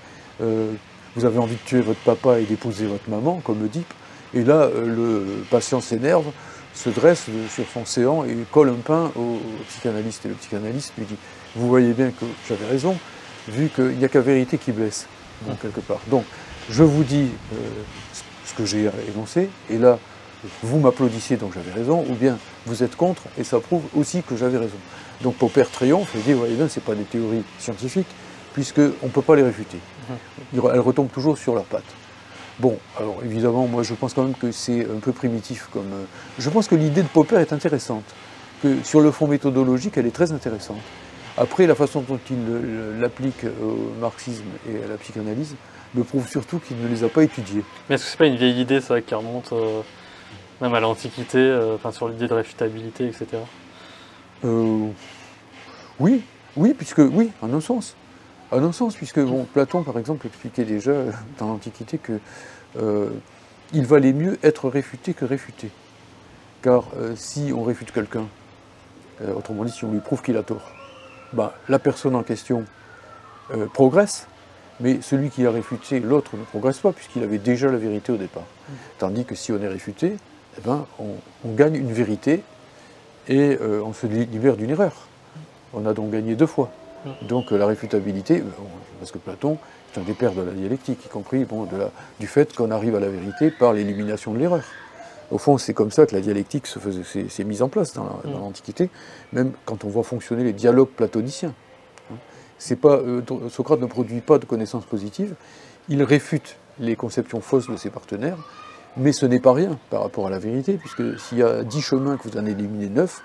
B: vous avez envie de tuer votre papa et d'épouser votre maman, comme Oedipe. Et là, le patient s'énerve, se dresse sur son séant et colle un pain au psychanalyste. Et le psychanalyste lui dit « vous voyez bien que j'avais raison, vu qu'il n'y a qu'à vérité qui blesse, donc, quelque part. Donc, je vous dis ce que j'ai énoncé, et là, vous m'applaudissez, donc j'avais raison, ou bien vous êtes contre, et ça prouve aussi que j'avais raison. » Donc Popper triomphe et dit « vous voyez bien, ce n'est pas des théories scientifiques, puisqu'on ne peut pas les réfuter. Elles retombent toujours sur leurs pattes. » Bon, alors évidemment, moi je pense quand même que c'est un peu primitif comme... Je pense que l'idée de Popper est intéressante, que sur le fond méthodologique, elle est très intéressante. Après, la façon dont il l'applique au marxisme et à la psychanalyse me prouve surtout qu'il ne les a pas étudiées.
A: Mais est-ce que c'est pas une vieille idée, ça, qui remonte même à l'Antiquité, sur l'idée de réfutabilité, etc.
B: Oui, oui, en un sens. En un sens, puisque bon, Platon, par exemple, expliquait déjà dans l'Antiquité que il valait mieux être réfuté que réfuté. Car si on réfute quelqu'un, autrement dit, si on lui prouve qu'il a tort, la personne en question progresse, mais celui qui a réfuté, l'autre ne progresse pas, puisqu'il avait déjà la vérité au départ. Tandis que si on est réfuté, eh ben, on gagne une vérité et on se libère d'une erreur. On a donc gagné deux fois. Donc la réfutabilité, parce que Platon est un des pères de la dialectique, y compris du fait qu'on arrive à la vérité par l'élimination de l'erreur. Au fond, c'est comme ça que la dialectique s'est mise en place dans l'Antiquité, même quand on voit fonctionner les dialogues platoniciens. Socrate ne produit pas de connaissances positives, il réfute les conceptions fausses de ses partenaires, mais ce n'est pas rien par rapport à la vérité, puisque s'il y a 10 chemins que vous en éliminez 9,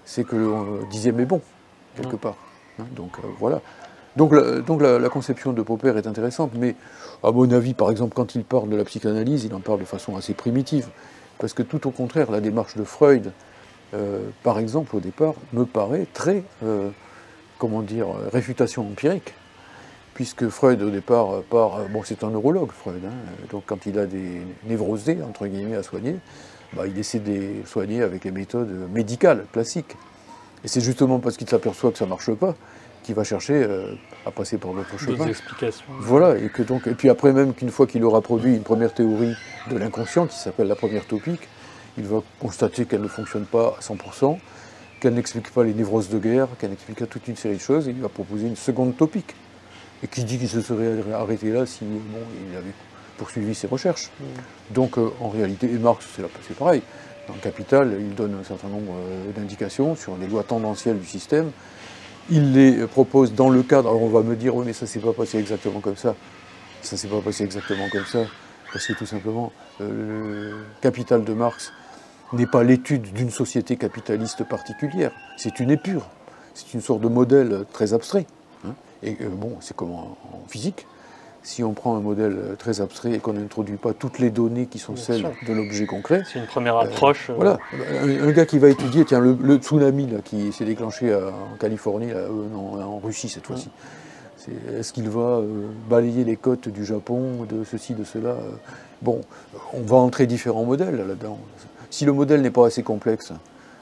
B: c'est que le 10e est bon, quelque part. Donc voilà. Donc la conception de Popper est intéressante, mais à mon avis, par exemple, quand il parle de la psychanalyse, il en parle de façon assez primitive, parce que tout au contraire, la démarche de Freud, par exemple, au départ, me paraît très, réfutation empirique, puisque Freud, au départ, c'est un neurologue, Freud, hein, donc quand il a des névrosés, entre guillemets, à soigner, il essaie de les soigner avec les méthodes médicales, classiques. Et c'est justement parce qu'il s'aperçoit que ça ne marche pas qu'il va chercher à passer par d'autres chemins.
A: D'autres explications.
B: Voilà, et puis après même qu'une fois qu'il aura produit une première théorie de l'inconscient, qui s'appelle la première topique, il va constater qu'elle ne fonctionne pas à 100%, qu'elle n'explique pas les névroses de guerre, qu'elle n'explique pas toute une série de choses, et il va proposer une seconde topique. Et qui dit qu'il se serait arrêté là si bon, il avait poursuivi ses recherches. Donc en réalité, et Marx, c'est pareil. Dans le Capital, il donne un certain nombre d'indications sur les lois tendancielles du système. Il les propose dans le cadre. Alors on va me dire, oui, mais ça s'est pas passé exactement comme ça. Ça s'est pas passé exactement comme ça. Parce que tout simplement, le Capital de Marx n'est pas l'étude d'une société capitaliste particulière. C'est une épure. C'est une sorte de modèle très abstrait. Hein. Et bon, c'est comme en physique. Si on prend un modèle très abstrait et qu'on n'introduit pas toutes les données qui sont celles de l'objet concret...
A: C'est une première approche.
B: Voilà. Un gars qui va étudier, tiens, le tsunami là, qui s'est déclenché en Californie, là, en Russie cette fois-ci, est-ce qu'il va balayer les côtes du Japon, de ceci, de cela Bon, on va entrer différents modèles là-dedans. Si le modèle n'est pas assez complexe,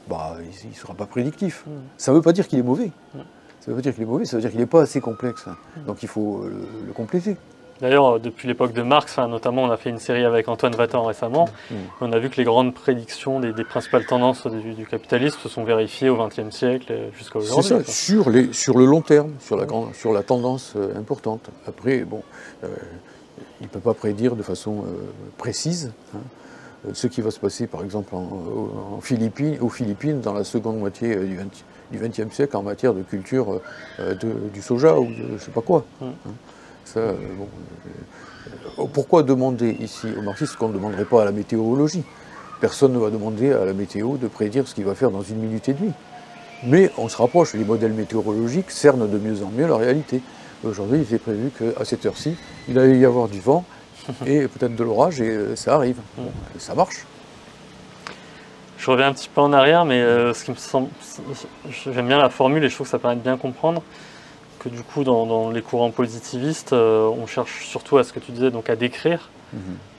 B: bah, il ne sera pas prédictif. Ça ne veut pas dire qu'il est mauvais. Ça ne veut pas dire qu'il est mauvais, ça veut dire qu'il n'est pas assez complexe. Donc il faut le compléter.
A: D'ailleurs, depuis l'époque de Marx, notamment, on a fait une série avec Antoine Vatan récemment. On a vu que les grandes prédictions des principales tendances du capitalisme se sont vérifiées au XXe siècle jusqu'à aujourd'hui.
B: C'est ça, sur le long terme, sur la tendance importante. Après, bon, il ne peut pas prédire de façon précise ce qui va se passer, par exemple, aux Philippines, dans la seconde moitié du XXe siècle en matière de culture du soja ou je ne sais pas quoi. Ça, bon, pourquoi demander ici aux marxistes qu'on ne demanderait pas à la météorologie? Personne ne va demander à la météo de prédire ce qu'il va faire dans 1 minute et demie. Mais on se rapproche, les modèles météorologiques cernent de mieux en mieux la réalité. Aujourd'hui, il était prévu qu'à cette heure-ci, il allait y avoir du vent et peut-être de l'orage, et ça arrive. Bon, et ça marche.
A: Je reviens un petit peu en arrière, mais ce qui me semble, j'aime bien la formule et je trouve que ça permet de bien comprendre que du coup, dans les courants positivistes, on cherche surtout à ce que tu disais, donc à décrire,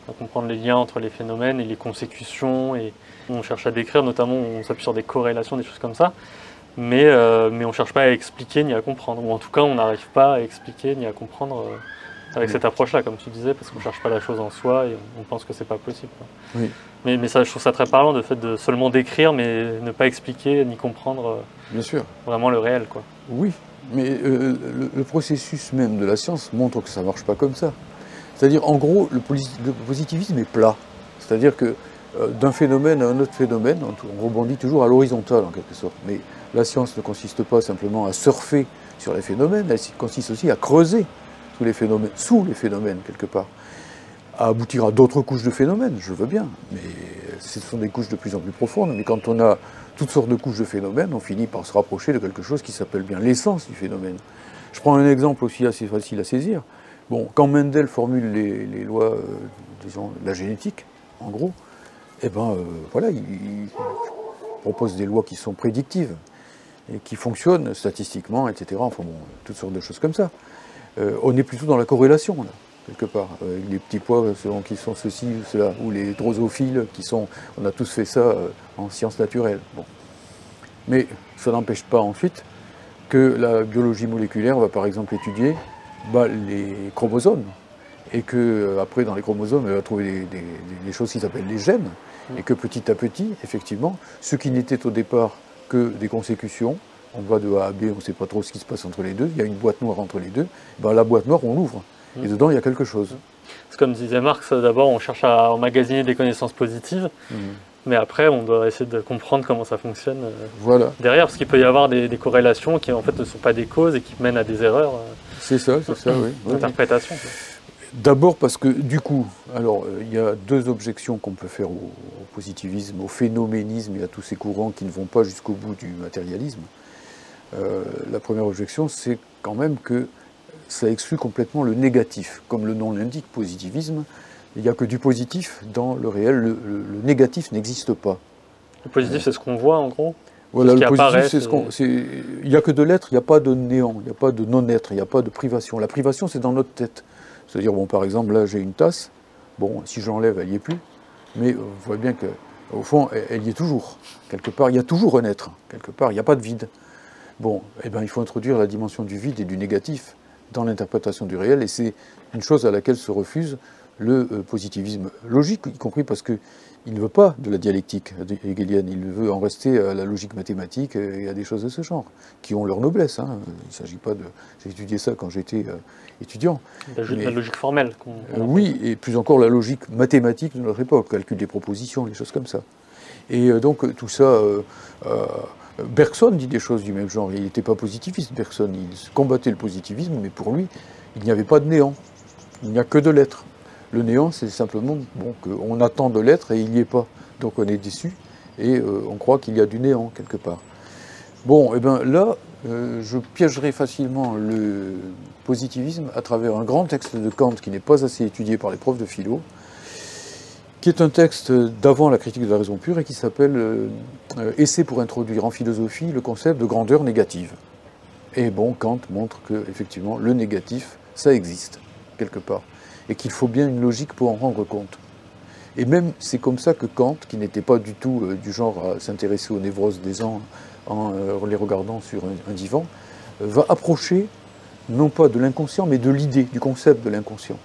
A: à comprendre les liens entre les phénomènes et les consécutions, et on cherche à décrire, notamment on s'appuie sur des corrélations, des choses comme ça, mais on ne cherche pas à expliquer ni à comprendre, ou en tout cas on n'arrive pas à expliquer ni à comprendre avec cette approche-là, comme tu disais, parce qu'on ne cherche pas la chose en soi et on pense que c'est pas possible.
B: Oui.
A: Mais ça, je trouve ça très parlant, le fait de seulement décrire, mais ne pas expliquer ni comprendre
B: Bien sûr.
A: Vraiment le réel, quoi.
B: Oui, mais le processus même de la science montre que ça ne marche pas comme ça. C'est-à-dire, en gros, le positivisme est plat. C'est-à-dire que d'un phénomène à un autre phénomène, on rebondit toujours à l'horizontale, en quelque sorte. Mais la science ne consiste pas simplement à surfer sur les phénomènes, elle consiste aussi à creuser sous les phénomènes, quelque part. À aboutir à d'autres couches de phénomènes, je veux bien, mais ce sont des couches de plus en plus profondes. Mais quand on a toutes sortes de couches de phénomènes, on finit par se rapprocher de quelque chose qui s'appelle bien l'essence du phénomène. Je prends un exemple aussi assez facile à saisir. Bon, quand Mendel formule les lois, disons, de la génétique, en gros, eh ben, voilà, il propose des lois qui sont prédictives et qui fonctionnent statistiquement, etc. Enfin bon, toutes sortes de choses comme ça. On est plutôt dans la corrélation, là, quelque part. Les petits pois qui sont ceci ou cela, ou les drosophiles qui sont... On a tous fait ça en sciences naturelles. Bon. Mais ça n'empêche pas ensuite que la biologie moléculaire va par exemple étudier les chromosomes. Et qu'après, dans les chromosomes, elle va trouver des choses qui s'appellent les gènes. Et que petit à petit, effectivement, ce qui n'était au départ que des consécutions, on va de A à B, on ne sait pas trop ce qui se passe entre les deux, il y a une boîte noire entre les deux, ben, la boîte noire, on l'ouvre, et dedans, il y a quelque chose.
A: C'est comme disait Marx, d'abord, on cherche à emmagasiner des connaissances positives, mais après, on doit essayer de comprendre comment ça fonctionne derrière, parce qu'il peut y avoir des corrélations qui, en fait, ne sont pas des causes et qui mènent à des erreurs d'interprétation.
B: D'abord parce que, du coup, alors, il y a deux objections qu'on peut faire au positivisme, au phénoménisme et à tous ces courants qui ne vont pas jusqu'au bout du matérialisme. La première objection, c'est quand même que ça exclut complètement le négatif. Comme le nom l'indique, positivisme, il n'y a que du positif dans le réel, le négatif n'existe pas.
A: Le positif, c'est ce qu'on voit, en gros?
B: Voilà, le positif, c'est ce qu'on... Il n'y a que de l'être, il n'y a pas de néant, il n'y a pas de non-être, il n'y a pas de privation. La privation, c'est dans notre tête. C'est-à-dire, bon, par exemple, là, j'ai une tasse, bon, si je l'enlève, elle n'y est plus, mais vous voyez bien qu'au fond, elle y est toujours. Quelque part, il y a toujours un être. Quelque part, il n'y a pas de vide. Bon, eh bien, il faut introduire la dimension du vide et du négatif dans l'interprétation du réel, et c'est une chose à laquelle se refusent le positivisme logique, y compris parce qu'il ne veut pas de la dialectique hegelienne, il veut en rester à la logique mathématique et à des choses de ce genre, qui ont leur noblesse. Hein. Il ne s'agit pas de... J'ai étudié ça quand j'étais étudiant.
A: La logique formelle.
B: Oui, et plus encore la logique mathématique de notre époque, calcul des propositions, les choses comme ça. Et donc tout ça... Bergson dit des choses du même genre. Il n'était pas positiviste, Bergson. Il combattait le positivisme, mais pour lui, il n'y avait pas de néant. Il n'y a que de l'être. Le néant, c'est simplement bon, qu'on attend de l'être et il n'y est pas. Donc on est déçu et on croit qu'il y a du néant quelque part. Bon, et bien là, je piégerai facilement le positivisme à travers un grand texte de Kant qui n'est pas assez étudié par les profs de philo, qui est un texte d'avant la critique de la raison pure et qui s'appelle Essai pour introduire en philosophie le concept de grandeur négative. Et bon, Kant montre que effectivement le négatif, ça existe, quelque part, et qu'il faut bien une logique pour en rendre compte. Et même, c'est comme ça que Kant, qui n'était pas du tout du genre à s'intéresser aux névroses des gens en les regardant sur un divan, va approcher, non pas de l'inconscient, mais de l'idée, du concept de l'inconscient.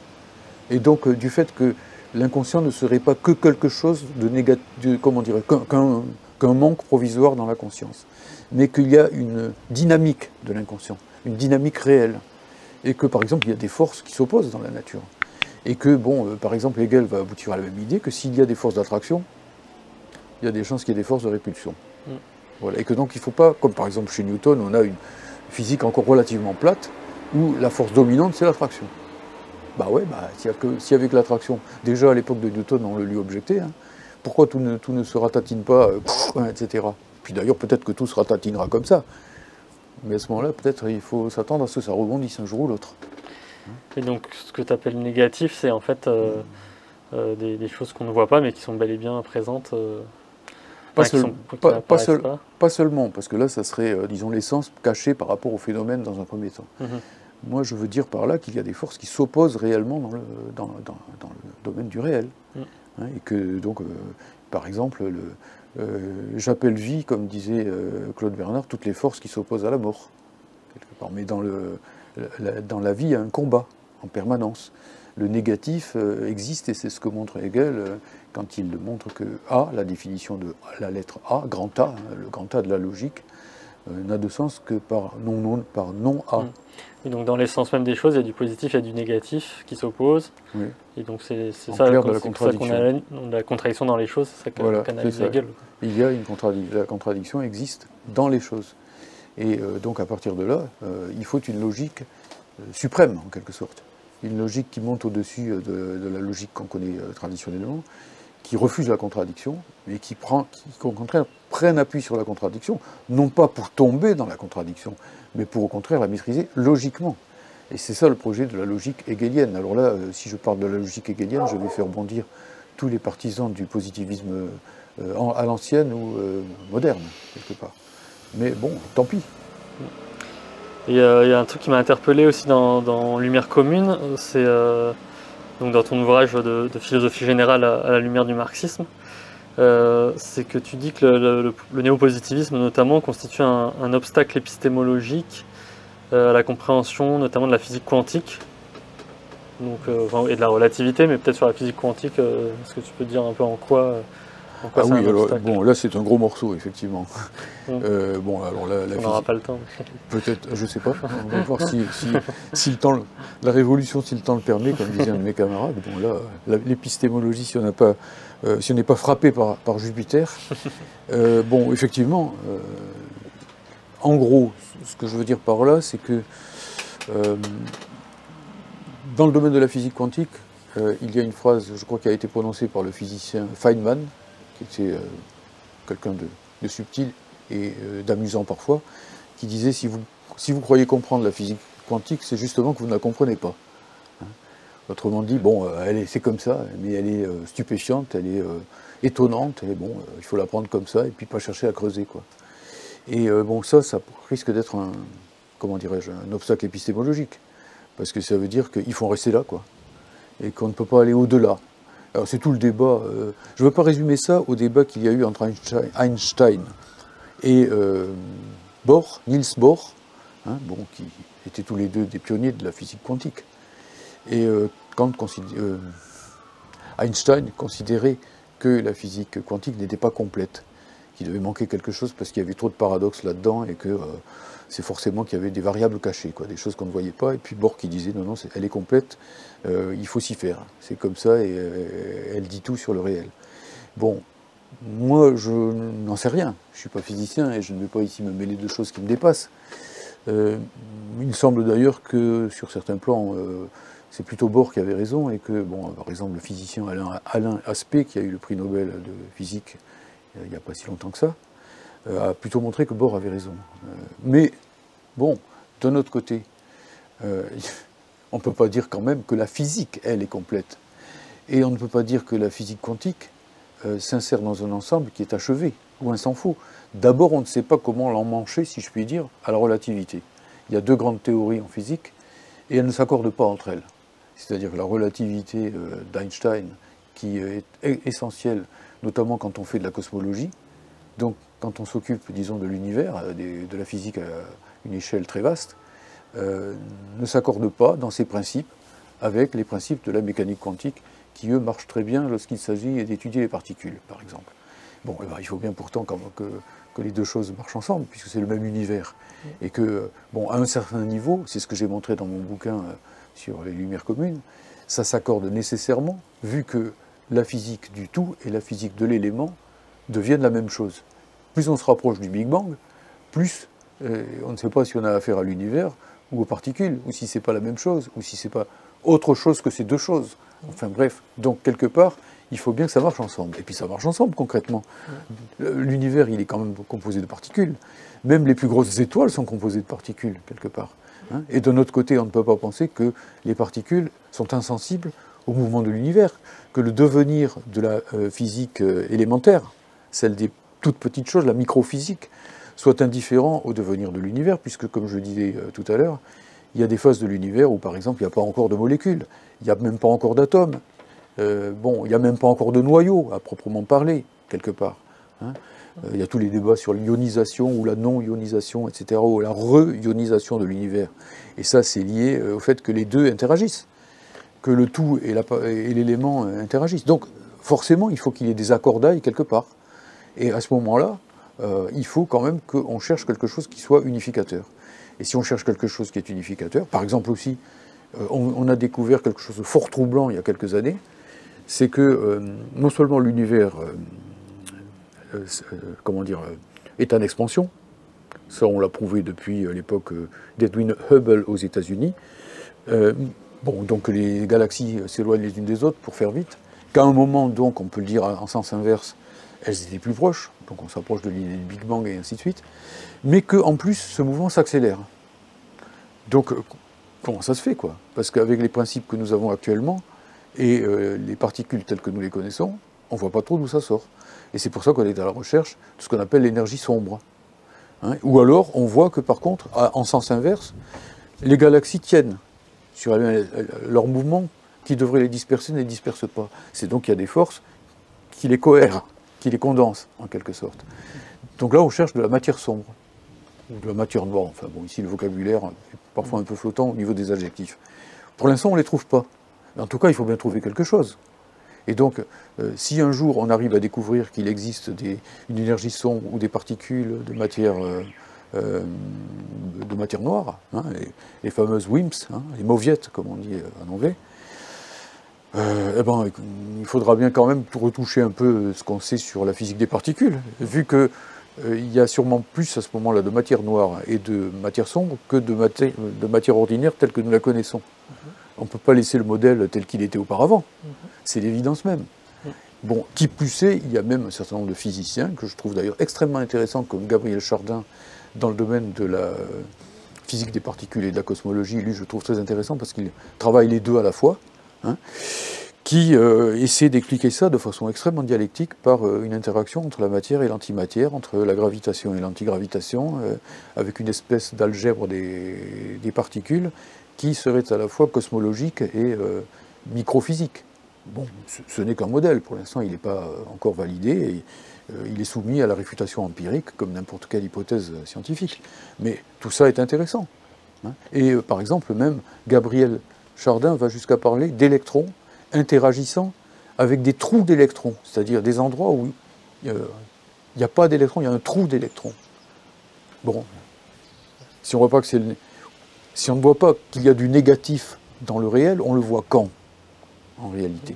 B: Et donc, du fait que l'inconscient ne serait pas que quelque chose de négatif, comment dirais, qu'un manque provisoire dans la conscience, mais qu'il y a une dynamique de l'inconscient, une dynamique réelle, et que par exemple il y a des forces qui s'opposent dans la nature, et que bon, par exemple Hegel va aboutir à la même idée que s'il y a des forces d'attraction, il y a des chances qu'il y ait des forces de répulsion. Voilà, et que donc il ne faut pas, comme par exemple chez Newton, on a une physique encore relativement plate, où la force dominante c'est l'attraction. Bah ouais, s'il y avait que l'attraction, déjà à l'époque de Newton, on le lui objectait, hein. Pourquoi tout ne se ratatine pas, etc. Puis d'ailleurs, peut-être que tout se ratatinera comme ça. Mais à ce moment-là, peut-être il faut s'attendre à ce que ça rebondisse un jour ou l'autre.
A: Et donc, ce que tu appelles négatif, c'est en fait des choses qu'on ne voit pas, mais qui sont bel et bien présentes.
B: Pas seulement, parce que là, ça serait, disons, l'essence cachée par rapport au phénomène dans un premier temps. Moi, je veux dire par là qu'il y a des forces qui s'opposent réellement dans le domaine du réel. Hein, et que, donc, par exemple, j'appelle vie, comme disait Claude Bernard, toutes les forces qui s'opposent à la mort, quelque part. Mais dans la vie, il y a un combat en permanence. Le négatif existe, et c'est ce que montre Hegel quand il montre que A, la définition de la lettre A, grand A, hein, le grand A de la logique, n'a de sens que par non-A.
A: Et donc dans l'essence même des choses, il y a du positif, il y a du négatif qui s'opposent. Oui. Et donc c'est ça qu'on a la contradiction dans les choses, c'est ça qu'analyse Hegel.
B: Il y a la contradiction existe dans les choses. Et donc à partir de là, il faut une logique suprême en quelque sorte. Une logique qui monte au-dessus de la logique qu'on connaît traditionnellement, qui refuse la contradiction, mais qui au contraire prenne appui sur la contradiction, non pas pour tomber dans la contradiction, mais pour au contraire la maîtriser logiquement. Et c'est ça le projet de la logique hegelienne. Alors là, si je parle de la logique hegelienne, je vais faire bondir tous les partisans du positivisme à l'ancienne ou moderne, quelque part. Mais bon, tant pis.
A: Il y a un truc qui m'a interpellé aussi dans Lumière commune, c'est donc dans ton ouvrage de philosophie générale à la lumière du marxisme, c'est que tu dis que le néopositivisme notamment constitue un obstacle épistémologique à la compréhension notamment de la physique quantique donc, et de la relativité, mais peut-être sur la physique quantique, est-ce que tu peux dire un peu en quoi
B: ah oui, alors, bon, là c'est un gros morceau, effectivement.
A: Bon, alors on n'aura pas le temps.
B: Peut-être, je ne sais pas, on va voir si le temps, la révolution, si le temps le permet, comme disait un de mes camarades. Bon, là, l'épistémologie, si on n'est pas frappé par Jupiter, bon, effectivement, en gros, ce que je veux dire par là, c'est que dans le domaine de la physique quantique, il y a une phrase, je crois, qui a été prononcée par le physicien Feynman, qui était quelqu'un de subtil et d'amusant parfois, qui disait si vous croyez comprendre la physique quantique, c'est justement que vous ne la comprenez pas. Hein. Autrement dit, bon, c'est comme ça, mais elle est stupéfiante, elle est étonnante, et bon, il faut la prendre comme ça, et puis pas chercher à creuser, quoi. Et bon, ça risque d'être un obstacle épistémologique, parce que ça veut dire qu'il faut en rester là, quoi, et qu'on ne peut pas aller au-delà. Alors c'est tout le débat. Je ne veux pas résumer ça au débat qu'il y a eu entre Einstein et Bohr, Niels Bohr, hein, bon, qui étaient tous les deux des pionniers de la physique quantique. Et Einstein considérait que la physique quantique n'était pas complète, qu'il devait manquer quelque chose parce qu'il y avait trop de paradoxes là-dedans et que c'est forcément qu'il y avait des variables cachées, quoi, des choses qu'on ne voyait pas. Et puis Bohr qui disait non, non, elle est complète, il faut s'y faire. C'est comme ça et elle dit tout sur le réel. Bon, moi je n'en sais rien, je ne suis pas physicien et je ne vais pas ici me mêler de choses qui me dépassent. Il me semble d'ailleurs que sur certains plans, c'est plutôt Bohr qui avait raison et que, bon, par exemple, le physicien Alain Aspect, qui a eu le prix Nobel de physique il n'y a pas si longtemps que ça, a plutôt montré que Bohr avait raison. Mais, bon, d'un autre côté, on ne peut pas dire quand même que la physique, elle, est complète. Et on ne peut pas dire que la physique quantique s'insère dans un ensemble qui est achevé, loin s'en faut. D'abord, on ne sait pas comment l'emmancher, si je puis dire, à la relativité. Il y a deux grandes théories en physique, et elles ne s'accordent pas entre elles. C'est-à-dire que la relativité d'Einstein, qui est essentielle, notamment quand on fait de la cosmologie, donc quand on s'occupe, disons, de l'univers, de la physique à une échelle très vaste, ne s'accorde pas dans ses principes avec les principes de la mécanique quantique, qui, eux, marchent très bien lorsqu'il s'agit d'étudier les particules, par exemple. Bon, eh ben, il faut bien pourtant que les deux choses marchent ensemble, puisque c'est le même univers. Et que, bon, à un certain niveau, c'est ce que j'ai montré dans mon bouquin sur les lumières communes, ça s'accorde nécessairement, vu que la physique du tout et la physique de l'élément deviennent la même chose. Plus on se rapproche du Big Bang, plus on ne sait pas si on a affaire à l'univers ou aux particules, ou si c'est pas la même chose, ou si c'est pas autre chose que ces deux choses. Enfin bref, donc quelque part, il faut bien que ça marche ensemble. Et puis ça marche ensemble concrètement. L'univers, il est quand même composé de particules. Même les plus grosses étoiles sont composées de particules, quelque part. Hein. Et d'un autre côté, on ne peut pas penser que les particules sont insensibles au mouvement de l'univers, que le devenir de la physique élémentaire, celle des toutes petites choses, la microphysique, soit indifférent au devenir de l'univers, puisque, comme je disais tout à l'heure, il y a des phases de l'univers où, par exemple, il n'y a pas encore de molécules, il n'y a même pas encore d'atomes, bon, il n'y a même pas encore de noyau, à proprement parler, quelque part. Hein. Il y a tous les débats sur l'ionisation ou la non-ionisation, etc., ou la re-ionisation de l'univers. Et ça, c'est lié au fait que les deux interagissent, que le tout et l'élément interagissent. Donc, forcément, il faut qu'il y ait des accordailles quelque part. Et à ce moment-là, il faut quand même qu'on cherche quelque chose qui soit unificateur. Et si on cherche quelque chose qui est unificateur, par exemple aussi, on a découvert quelque chose de fort troublant il y a quelques années, c'est que non seulement l'univers est en expansion, ça on l'a prouvé depuis l'époque d'Edwin Hubble aux États-Unis, bon, donc les galaxies s'éloignent les unes des autres, pour faire vite, qu'à un moment, donc, on peut le dire en sens inverse, elles étaient plus proches, donc on s'approche de l'idée du Big Bang et ainsi de suite, mais qu'en plus, ce mouvement s'accélère. Donc, comment ça se fait, quoi? Parce qu'avec les principes que nous avons actuellement, et les particules telles que nous les connaissons, on ne voit pas trop d'où ça sort. Et c'est pour ça qu'on est à la recherche de ce qu'on appelle l'énergie sombre. Hein. Ou alors, on voit que par contre, en sens inverse, les galaxies tiennent sur leur mouvement qui devrait les disperser, ne les disperse pas. C'est donc qu'il y a des forces qui les cohèrent, qui les condensent, en quelque sorte. Donc là, on cherche de la matière sombre, ou de la matière noire. Enfin bon, ici, le vocabulaire est parfois un peu flottant au niveau des adjectifs. Pour l'instant, on ne les trouve pas. En tout cas, il faut bien trouver quelque chose. Et donc, si un jour on arrive à découvrir qu'il existe une énergie sombre ou des particules de matière noire, hein, les fameuses WIMPs, hein, les mauviettes, comme on dit en anglais, eh ben, il faudra bien quand même retoucher un peu ce qu'on sait sur la physique des particules, vu que il y a sûrement plus à ce moment-là de matière noire et de matière sombre que de matière ordinaire telle que nous la connaissons. On ne peut pas laisser le modèle tel qu'il était auparavant. C'est l'évidence même. Bon, qui plus est, il y a même un certain nombre de physiciens, que je trouve d'ailleurs extrêmement intéressants, comme Gabriel Chardin, dans le domaine de la physique des particules et de la cosmologie. Lui, je le trouve très intéressant parce qu'il travaille les deux à la fois, hein, qui essaie d'expliquer ça de façon extrêmement dialectique par une interaction entre la matière et l'antimatière, entre la gravitation et l'antigravitation, avec une espèce d'algèbre des particules qui serait à la fois cosmologique et microphysique. Bon, ce n'est qu'un modèle, pour l'instant il n'est pas encore validé, et il est soumis à la réfutation empirique comme n'importe quelle hypothèse scientifique. Mais tout ça est intéressant. Hein. Et par exemple, même Gabriel Chardin va jusqu'à parler d'électrons interagissant avec des trous d'électrons, c'est-à-dire des endroits où il n'y a pas d'électrons, il y a un trou d'électrons. Bon, si on ne voit pas qu'il y a du négatif dans le réel, on le voit quand, en réalité.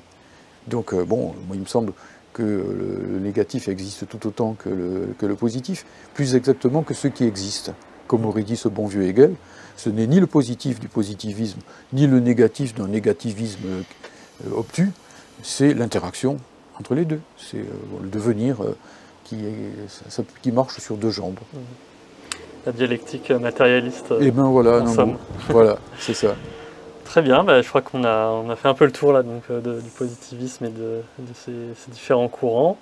B: Donc, bon, moi, il me semble que le négatif existe tout autant que le positif, plus exactement que ce qui existe. Comme aurait dit ce bon vieux Hegel, ce n'est ni le positif du positivisme, ni le négatif d'un négativisme obtus, c'est l'interaction entre les deux. C'est le devenir qui marche sur deux jambes.
A: La dialectique matérialiste.
B: Et ben voilà,
A: en somme.
B: Voilà, c'est ça.
A: Très bien, je crois qu'on a fait un peu le tour là, donc, du positivisme et de ces différents courants.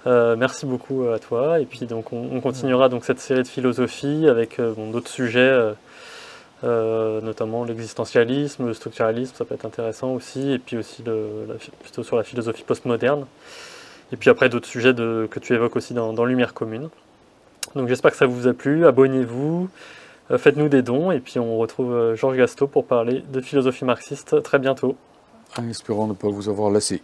A: Merci beaucoup à toi, et puis donc on continuera donc cette série de philosophie avec d'autres sujets, notamment l'existentialisme, le structuralisme, ça peut être intéressant aussi, et puis aussi plutôt sur la philosophie postmoderne, et puis après d'autres sujets que tu évoques aussi dans Lumière commune. Donc j'espère que ça vous a plu, abonnez-vous, faites-nous des dons, et puis on retrouve Georges Gastaud pour parler de philosophie marxiste très bientôt.
B: En espérant ne pas vous avoir lassé.